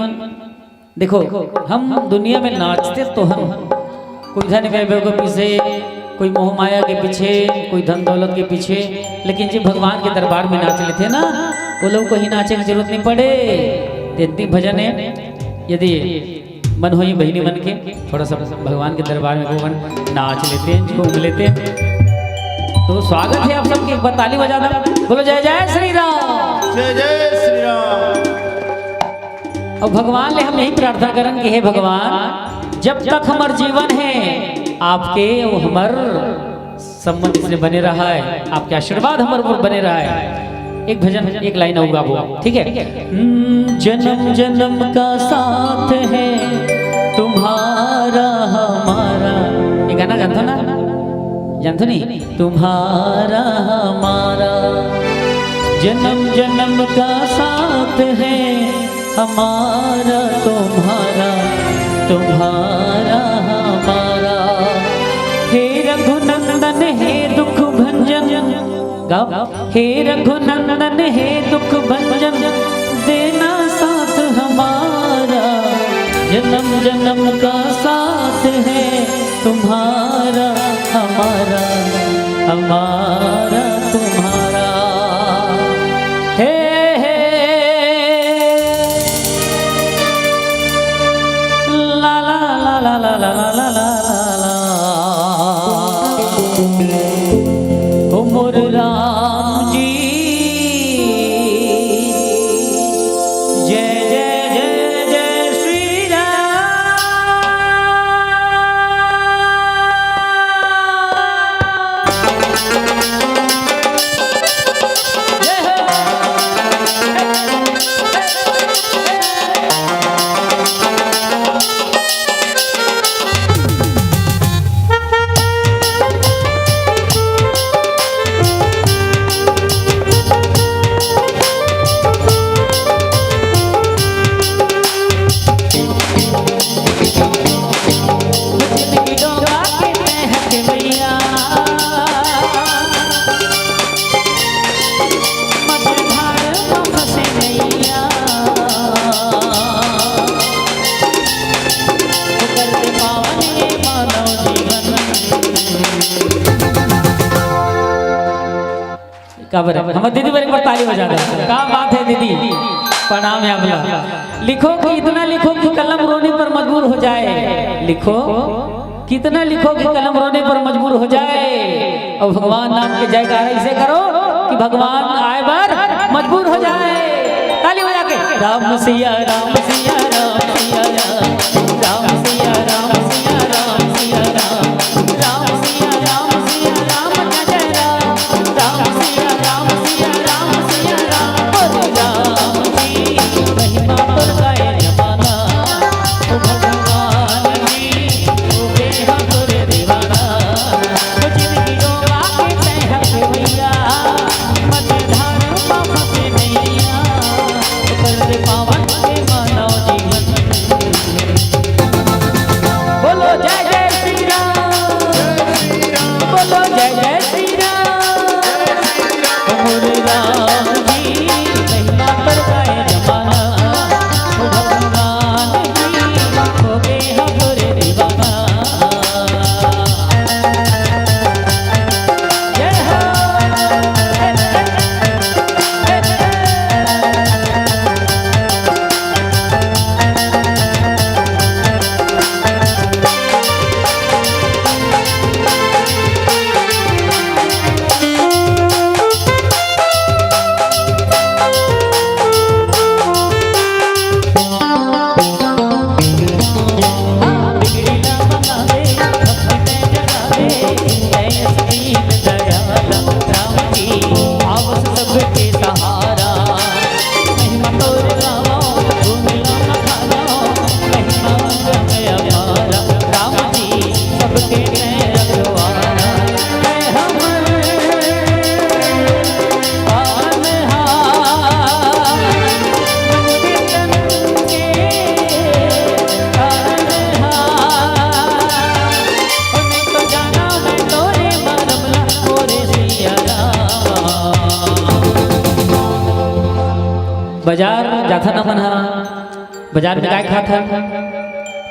S1: देखो हम दुनिया में नाचते तो हम कोई धन वैभव के पीछे कोई मोह माया के पीछे कोई धन दौलत के पीछे लेकिन जब भगवान के दरबार में नाच लेते ना वो लोग को ही नाचे की जरूरत नहीं पड़े। अंतिम भजन है यदि मन हो बहनी मन के थोड़ा सा भगवान के दरबार में भगवान नाच लेते झूम लेते तो स्वागत है आप सबके। एक बार ताली बजा दो बोलो जय जय श्री राम
S2: जय जय श्री राम।
S1: और भगवान ने हम यही प्रार्थना करन कि हे भगवान जब तक हमार जीवन है आपके वो हमार संबंध इसमें बने रहा है आपके आशीर्वाद हमारे ऊपर बने रहा है। एक भजन एक लाइन होगा वो ठीक है। जन्म जन्म का साथ है तुम्हारा हमारा ये गाना जानते ना जानते नहीं तुम्हारा हमारा जन्म जन्म का साथ है हमारा तुम्हारा तुम्हारा हमारा। हे रघुनंदन हे दुख भंजन गाओ। हे रघुनंदन हे दुख भंजन देना साथ हमारा, जन्म जन्म का साथ है तुम्हारा हमारा, हमारा तुम्हारा। हे ला ला ला ला ला ला ला ला ला, ओ मोर राम जी जय जय जय जय श्री राम। जय हो। जिंदगी डोंगा के महक मैया, मझधार में फंसे नैया, कर दे पावन ये मानव जीवन। काबर हमारे दीदी पर एक बार ताली बजा दो। क्या बात है दीदी, प्रणाम है आपला। लिखो कि इतना लिखो कि कलम रोने पर मजबूर हो जाए, लिखो कितना लिखो कि कलम रोने पर मजबूर हो जाए, और भगवान नाम के जयकारा ऐसे करो कि भगवान आए बार मजबूर हो जाए। ताली बजा के राम सिया राम सिया राम सिया राम, राम सिया राम सिया राम सिया राम, राम सिया राम सिया राम जय राम, राम सिया राम सिया राम सिया राम। बोलो राम जी महिमा पर गाए जमाना, ओ भगवान जी ओ बेहा तोरे दीवाना। ओ जिंदगी डोंगा के महक मैया, मझधार में फंसे नैया, ओ कर दे पावन के मानव जीवन। बोलो जय जय श्री राम, बोलो जय जय श्री राम। ओ मोरे राम जी महिमा पर गाए जमाना, ओ भगवान जी हो बेहा तोरे दीवाना। जय हो। बिगड़ी ना बना दे भक्ति में जगा दे, जय श्री दयाला राम जी आवस सबके सहारा। महिमा तोरे गावो धूमिला न खालो, महिमा में अपारा राम जी सबके मैं रखवारा। मैं हमर पालनहार, कीर्तन के बाजार जाता ना मना, बाजार में क्या खाता है?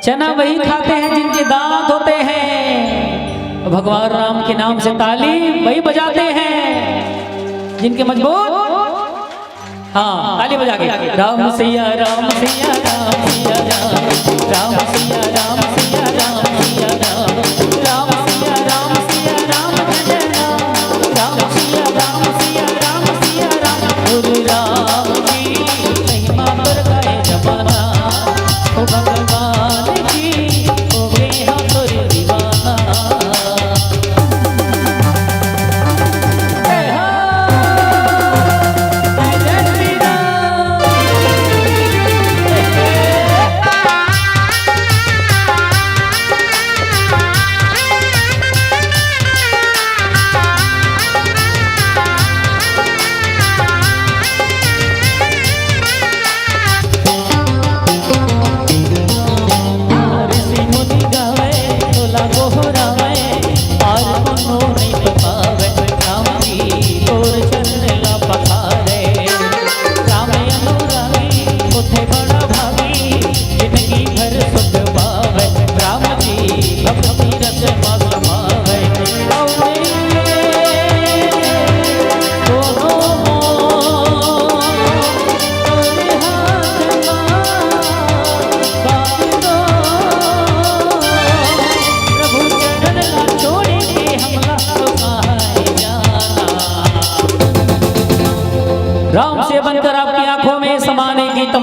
S1: चना वही खाते हैं जिनके दांत होते हैं, भगवान राम के नाम से ताली वही बजाते हैं जिनके मजबूत। हाँ ताली बजा के राम सिया राम सिया राम सिया राम, राम सिया राम सिया राम सिया राम, राम सिया राम सिया राम जय राम, राम सिया राम सिया राम सिया राम। गुरु राम जी महिमा पर गाए जमाना, ओ भगवान जी ओ बेहा तोरे दीवाना। जय हो। जय जय श्री राम।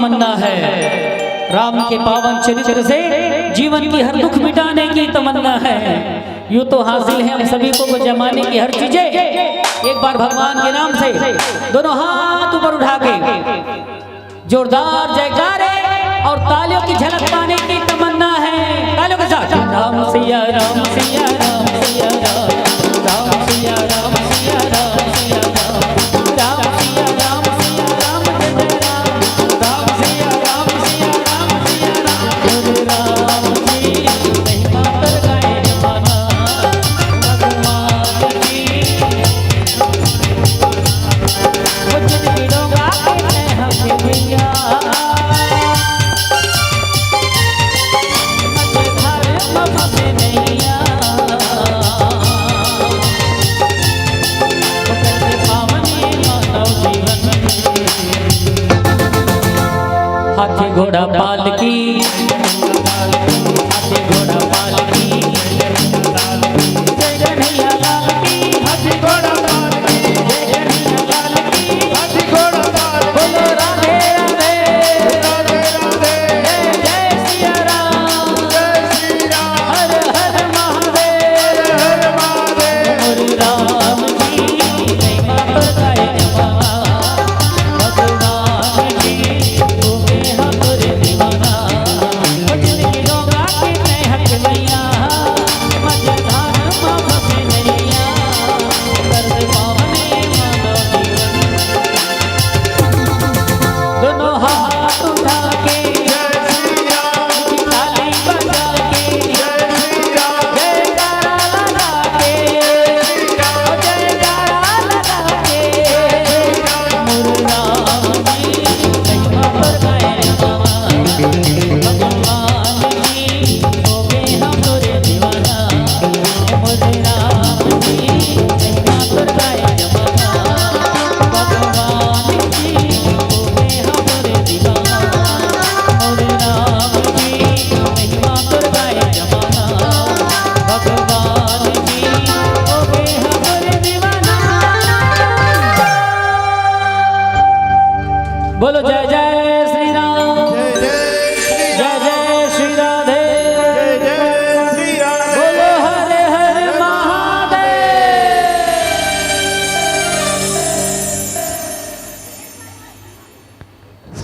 S1: तमन्ना है, राम के पावन चरित्र से जीवन की हर दुख मिटाने की तमन्ना है। यूं तो हासिल है हम सभी को जमाने की हर चीजें। एक बार भगवान के नाम से दोनों हाथ ऊपर उठा के जोरदार जयकारे और तालियों की झलक पाने की तमन्ना है। तालियों के साथ राम सिया राम सिया राम सिया राम, राम सिया राम सिया राम सिया राम, राम सिया राम सिया राम जय राम, राम सिया राम सिया राम सिया राम। राम जी महिमा कर गाए जमाना, भगवान की वचन की डोंगा के हम भैया हाथी घोड़ा पालकी, हाथी घोड़ा पालकी, जय कन्हैया लाल की। हाथी घोड़ा पालकी, जय कन्हैया लाल की। हाथी घोड़ा पालकी, बोलो राधे राधे राधे राधे, जय जय सिया राम जय श्री राम, हर हर महादेव हर महादेव। मोरे राम जी महिमा पर गाए जमाना, भगवान की बोलो जय जय श्री राम, जय जय श्री राधे, जय जय श्री राधे, बोलो हरे हरे महादेव।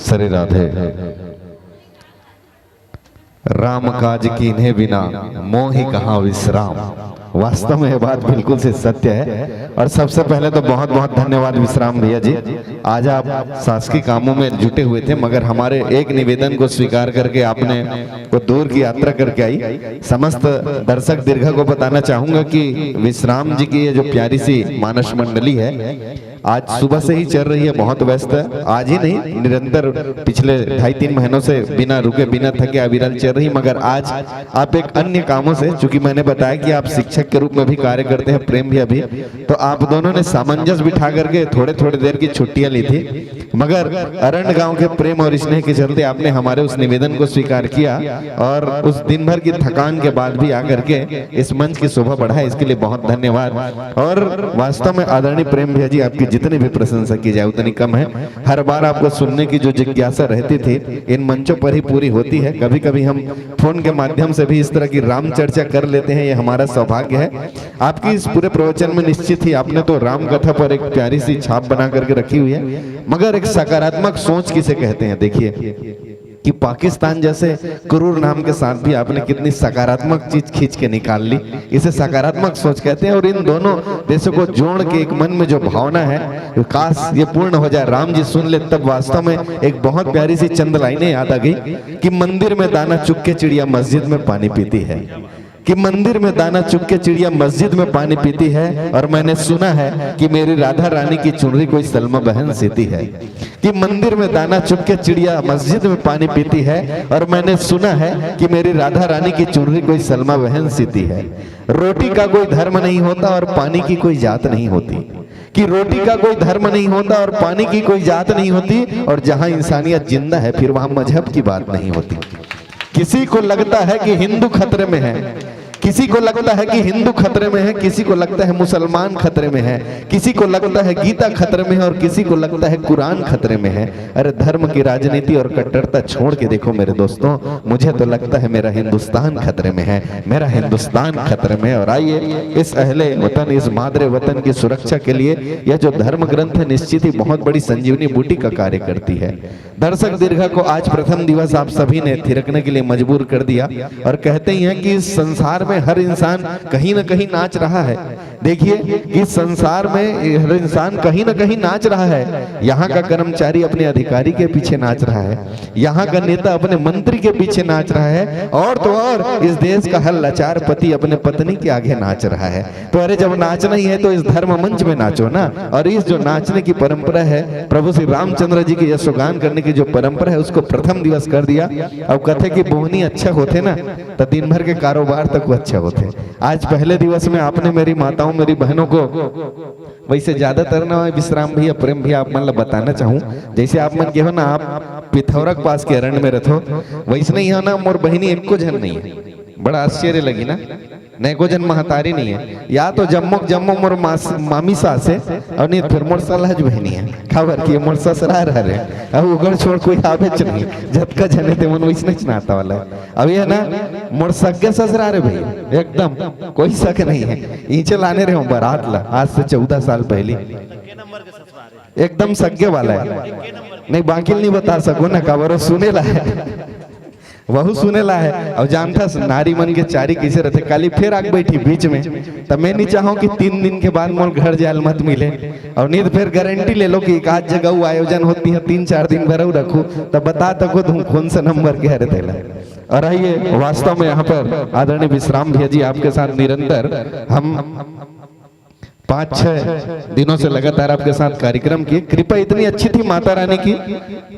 S4: श्री राधे। राम काज कीन्हे बिना मोहि कहाँ विश्राम। वास्तव में यह बात बिल्कुल से सत्य है। और सबसे पहले तो बहुत बहुत धन्यवाद विश्राम भैया जी, आज आप शासकीय कामों में जुटे हुए थे, मगर हमारे एक निवेदन को स्वीकार करके आपने वो दूर की यात्रा करके आई। समस्त दर्शक दीर्घ को बताना चाहूंगा कि विश्राम जी की ये जो प्यारी सी मानस मंडली है आज सुबह से ही चल रही है, बहुत व्यस्त है। आज ही नहीं, निरंतर पिछले 2.5-3 महीनों से बिना रुके बिना थके अविरल चल रही, मगर आज आप एक अन्य कामों से, चूंकि मैंने बताया कि आप शिक्षक के रूप में भी कार्य करते हैं, प्रेम भी अभी, तो आप दोनों ने सामंजस्य बिठा करके थोड़े थोड़े देर की छुट्टियां ली थी, मगर अरण्य गांव के प्रेम और स्नेह के चलते आपने हमारे उस निवेदन को स्वीकार किया और उस दिन भर की थकान के बाद भी आकर के इस मंच की शोभा बढ़ाया, इसके लिए बहुत धन्यवाद। और वास्तव में आदरणीय प्रेम भैया जी, आपकी जितनी भी प्रशंसा की जाए उतनी कम है। हर बार आपको सुनने की जो जिज्ञासा रहती थी इन मंचों पर ही पूरी होती है। कभी कभी हम फोन के माध्यम से भी इस तरह की राम चर्चा कर लेते हैं, ये हमारा सौभाग्य है। आपकी इस पूरे प्रवचन में निश्चित ही आपने तो राम कथा पर एक प्यारी सी छाप बना करके रखी हुई है, मगर एक सकारात्मक सोच किसे कहते हैं, देखिए कि पाकिस्तान जैसे क्रूर नाम के साथ भी आपने कितनी सकारात्मक चीज खींच के निकाल ली, इसे सकारात्मक सोच कहते हैं। और इन दोनों देशों को जोड़ के एक मन में जो भावना है, काश ये पूर्ण हो जाए, राम जी सुन ले, तब वास्तव में एक बहुत प्यारी सी चंद लाइनें याद आ गई कि मंदिर में दाना चुग के चिड़िया मस्जिद में पानी पीती है, कि मंदिर में दाना चुग के चिड़िया मस्जिद में पानी पीती है। और मैंने सुना है कि मेरी राधा रानी की चुनरी कोई सलमा बहन सीती है, कि मंदिर में दाना चुग के चिड़िया मस्जिद में पानी पीती है। और मैंने सुना है कि मेरी राधा रानी की चुनरी कोई सलमा बहन सीती है। रोटी का कोई धर्म नहीं होता और पानी की कोई जात नहीं होती, कि रोटी का कोई धर्म नहीं होता और पानी की कोई जात नहीं होती। और जहां इंसानियत जिंदा है फिर वहां मजहब की बात नहीं होती। किसी को लगता है कि हिंदू खतरे में है, किसी को लगता है कि हिंदू खतरे में है, किसी को लगता है मुसलमान खतरे में है, किसी को लगता है गीता खतरे में है और किसी को लगता है कुरान खतरे में है। अरे धर्म की राजनीति और कट्टरता छोड़ के देखो मेरे दोस्तों, मुझे तो लगता है मेरा हिंदुस्तान खतरे में है, मेरा हिंदुस्तान खतरे में है। और आइए इस अहले वतन, इस मादरे वतन की सुरक्षा के लिए यह जो धर्म ग्रंथ है निश्चित ही बहुत बड़ी संजीवनी बूटी का कार्य करती है। दर्शक दीर्घा को आज प्रथम दिवस आप सभी ने थिरकने के लिए मजबूर कर दिया और कहते ही हैं कि इस संसार में हर इंसान कहीं ना कहीं नाच रहा है। देखिए इस संसार में हर इंसान कहीं ना कहीं नाच रहा है। यहाँ का कर्मचारी अपने अधिकारी के पीछे नाच रहा है, यहाँ का नेता अपने मंत्री के पीछे नाच रहा है, और तो और इस देश का हर लाचार पति अपने पत्नी के आगे नाच रहा है। तो अरे जब नाचना ही है तो इस धर्म मंच में नाचो ना। और इस जो नाचने की परंपरा है, प्रभु श्री रामचंद्र जी के यशोगान करने की जो परंपरा है उसको प्रथम दिवस कर दिया। अब कथे कि बोहनी अच्छा होते ना तो दिन भर के कारोबार तक वो अच्छा होते। आज पहले दिवस में आपने मेरी माताओं मेरी बहनों को वैसे ज्यादातर ना विश्राम भैया प्रेम भैया आप मतलब बताना चाहूँ, जैसे आप मन के हो ना आप पिथौरक पास के अरण्य में रहो वैसे नहीं है ना मोर बहनी एक को जन नहीं है। बड़ा आश्चर्य लगी ना, नहीं को जन महतारी नहीं है, या तो जम्मो मोर मामी सासे और नहीं फिर मोर सलहज बहनी है खबर की मोर ससुरा रहे। अब उगड़ छोड़ कोई आवे नहीं, झटका जने थे मन वैसे नहीं नाता वाला। अब ये ना मोर सगे ससुरा रे भाई एकदम कोई शक नहीं है। ईंचे लाने रहे बारात ला आज से 14 साल पहले, एकदम सगे वाला है। नहीं बाकी नहीं बता सको ना खबर सुने ला है वहु सुनेला है। और जानता नारी मन के चारी कैसे रहते। काली फिर आग बैठी बीच में, तब मैं नहीं चाहूँ कि 3 दिन के बाद मोर घर जायल मत मिले। और नहीं तो फिर गारंटी ले लो कि एक आध जगह आयोजन होती है 3-4 दिन भर रखू तब बता तको तुम कौन सा नंबर के रहते ला। और आइए वास्तव में यहाँ पर आदरणीय विश्राम भैया जी आपके साथ निरंतर हम 5-6 दिनों से लगातार आपके साथ कार्यक्रम किए। कृपा इतनी अच्छी थी माता रानी की,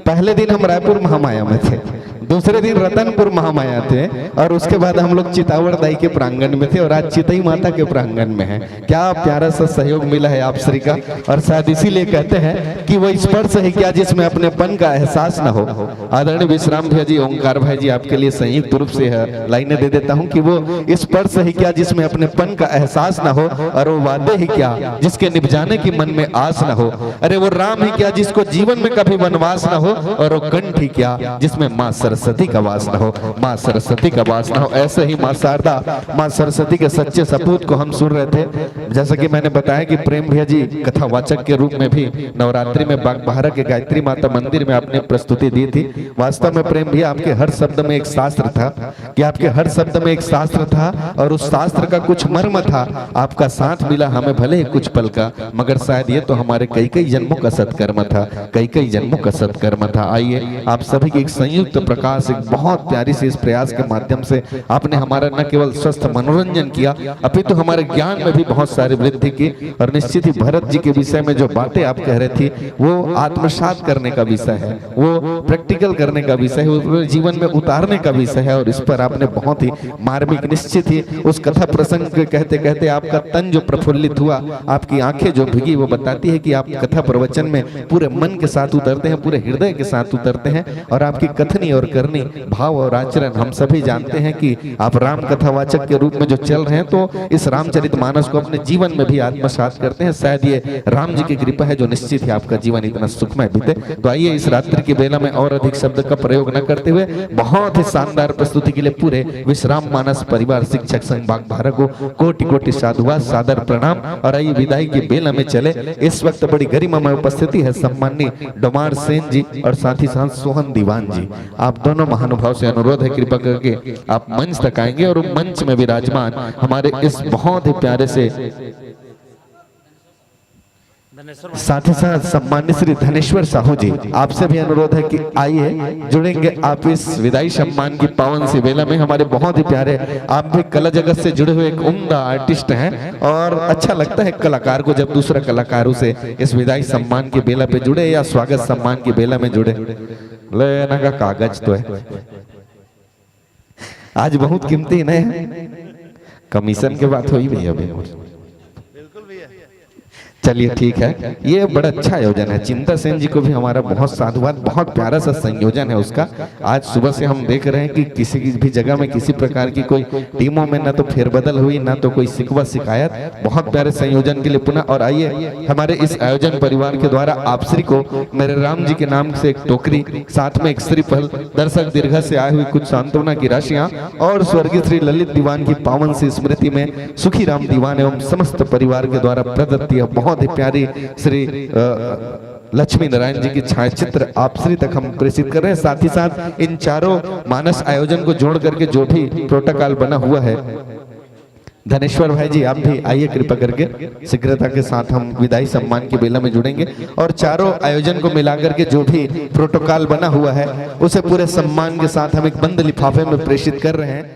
S4: पहले दिन हम रायपुर महामाया में थे, दूसरे दिन रतनपुर महामाया थे और उसके बाद हम लोग चितावड़ दाई के प्रांगण में थे और आज चितई माता के प्रांगण में हैं। क्या प्यारा सा सहयोग मिला है आप श्री का। और शायद इसीलिए कहते हैं कि वो स्पर्श है क्या जिसमें अपनेपन का एहसास न हो। आदरणीय विश्राम भैया जी, ओंकार भाई जी आपके लिए संयुक्त रूप से लाइनें दे देता हूँ कि वो स्पर्श है क्या जिसमें अपनेपन का एहसास न हो, और वो वादे ही क्या जिसके निभ जाने की मन में आस न हो। अरे वो राम ही क्या जिसको जीवन में कभी वनवास न हो, और वो कंठ ही क्या जिसमें माँ सरस्वती का वास न हो, माँ सरस्वती का वास न हो। ऐसे ही माँ शारदा, माँ सरस्वती के सच्चे सपूत को हम सुन रहे थे। जैसा कि मैंने बताया कि प्रेम भैया जी कथावाचक के रूप में भी नवरात्रि में बागबाहरा के गायत्री माता मंदिर में आपने प्रस्तुति दी थी। वास्तव में प्रेम भैया आपके हर शब्द में एक शास्त्र था, कि आपके हर शब्द में एक शास्त्र था और उस शास्त्र का कुछ मर्म था। आपका साथ मिला हमें भले ही कुछ पल का, मगर शायद ये तो हमारे कई जन्मों का सत्कर्म था, कई जन्मों का सत्कर्म था। आइए आप सभी की एक संयुक्त प्रकाश, एक बहुत प्यारी से इस प्रयास के माध्यम से आपने हमारा न केवल स्वस्थ मनोरंजन किया अपितु तो हमारे ज्ञान में भी बहुत सारी वृद्धि की। और निश्चित ही भरत जी के विषय में जो बातें आप कह रहे थी वो आत्मसात करने का विषय है, वो प्रैक्टिकल करने का विषय है, वो जीवन में उतारने का विषय है। और इस पर आपने बहुत ही मार्मिक, निश्चित ही उस कथा प्रसंग के कहते कहते आपका तन जो प्रफुल्लित हुआ, आपकी आंखें जो भीगी, वो बताती है कि आप कथा प्रवचन में पूरे मन के साथ उतरते हैं, पूरे हृदय के साथ उतरते हैं। और आपकी कथनी और करनी, भाव और आचरण, हम सभी जानते हैं कि आप राम कथावाचक के रूप में जो चल रहे हैं, तो इस रामचरितमानस को अपने जीवन में भी आत्मसात करते हैं। शायद ये राम जी की कृपा है जो निश्चित ही आपका जीवन इतना सुखमय बीते। तो आइए इस रात्रि की बेला में और अधिक शब्द का प्रयोग न करते हुए बहुत ही शानदार प्रस्तुति के लिए पूरे विश्राम मानस परिवार शिक्षक संघ बागबाहरा को कोटि कोटि साधुवाद, सादर प्रणाम। और आइए विदाई की बेला में चले। इस वक्त बड़ी गरिमामय उपस्थिति है सम्माननीय डोमार सेन जी और साथ ही साथ सोहन दीवान जी। आप दोनों महानुभाव से अनुरोध है कृपा करके आप मंच तक आएंगे और मंच में विराजमान हमारे इस बहुत ही प्यारे से साथ ही साथ सम्मानित श्री धनेश्वर साहू जी, आपसे भी अनुरोध है कि आइए जुड़ेंगे आप इस विदाई सम्मान की पावन सी बेला में। हमारे बहुत ही प्यारे, आप भी कला जगत से जुड़े हुए एक उम्दा आर्टिस्ट हैं और अच्छा लगता है कलाकार को जब दूसरा कलाकारों से इस विदाई सम्मान की बेला पे जुड़े या स्वागत सम्मान की बेला में जुड़े। लेना का कागज तो है आज बहुत कीमती नहीं, कमीशन के बात हुई भैया। चलिए ठीक है, ये बड़ा अच्छा आयोजन है। चिंता सेन जी को भी हमारा बहुत साधुवाद, बहुत प्यारा सा संयोजन है उसका। आज सुबह से हम देख रहे हैं कि किसी की भी जगह में किसी प्रकार की कोई टीमों में ना तो फेरबदल हुई, ना तो कोई शिकवा शिकायत। बहुत प्यारे संयोजन के लिए पुनः। और आइए हमारे इस आयोजन परिवार के द्वारा आप श्री को मेरे राम जी के नाम से एक टोकरी, साथ में एक श्रीफल, दर्शक दीर्घ से आई हुई कुछ सांत्वना की राशियां और स्वर्गीय श्री ललित दीवान की पावन सी स्मृति में सुखी राम दीवान एवं समस्त परिवार के द्वारा प्रदत्त यह बहुत ही प्यारी श्री लक्ष्मी नारायण जी की छायाचित्र आप श्री तक हम प्रेषित कर रहे हैं। साथ ही साथ इन चारों मानस आयोजन को जोड़ करके जो भी प्रोटोकॉल बना हुआ है, धनेश्वर भाई जी आप भी आइए कृपा करके, शीघ्रता के साथ हम विदाई सम्मान की बेला में जुड़ेंगे और चारों आयोजन को मिलाकर के जो भी प्रोटोकॉल बना हुआ है उसे पूरे सम्मान के साथ हम एक बंद लिफाफे में प्रेषित कर रहे हैं।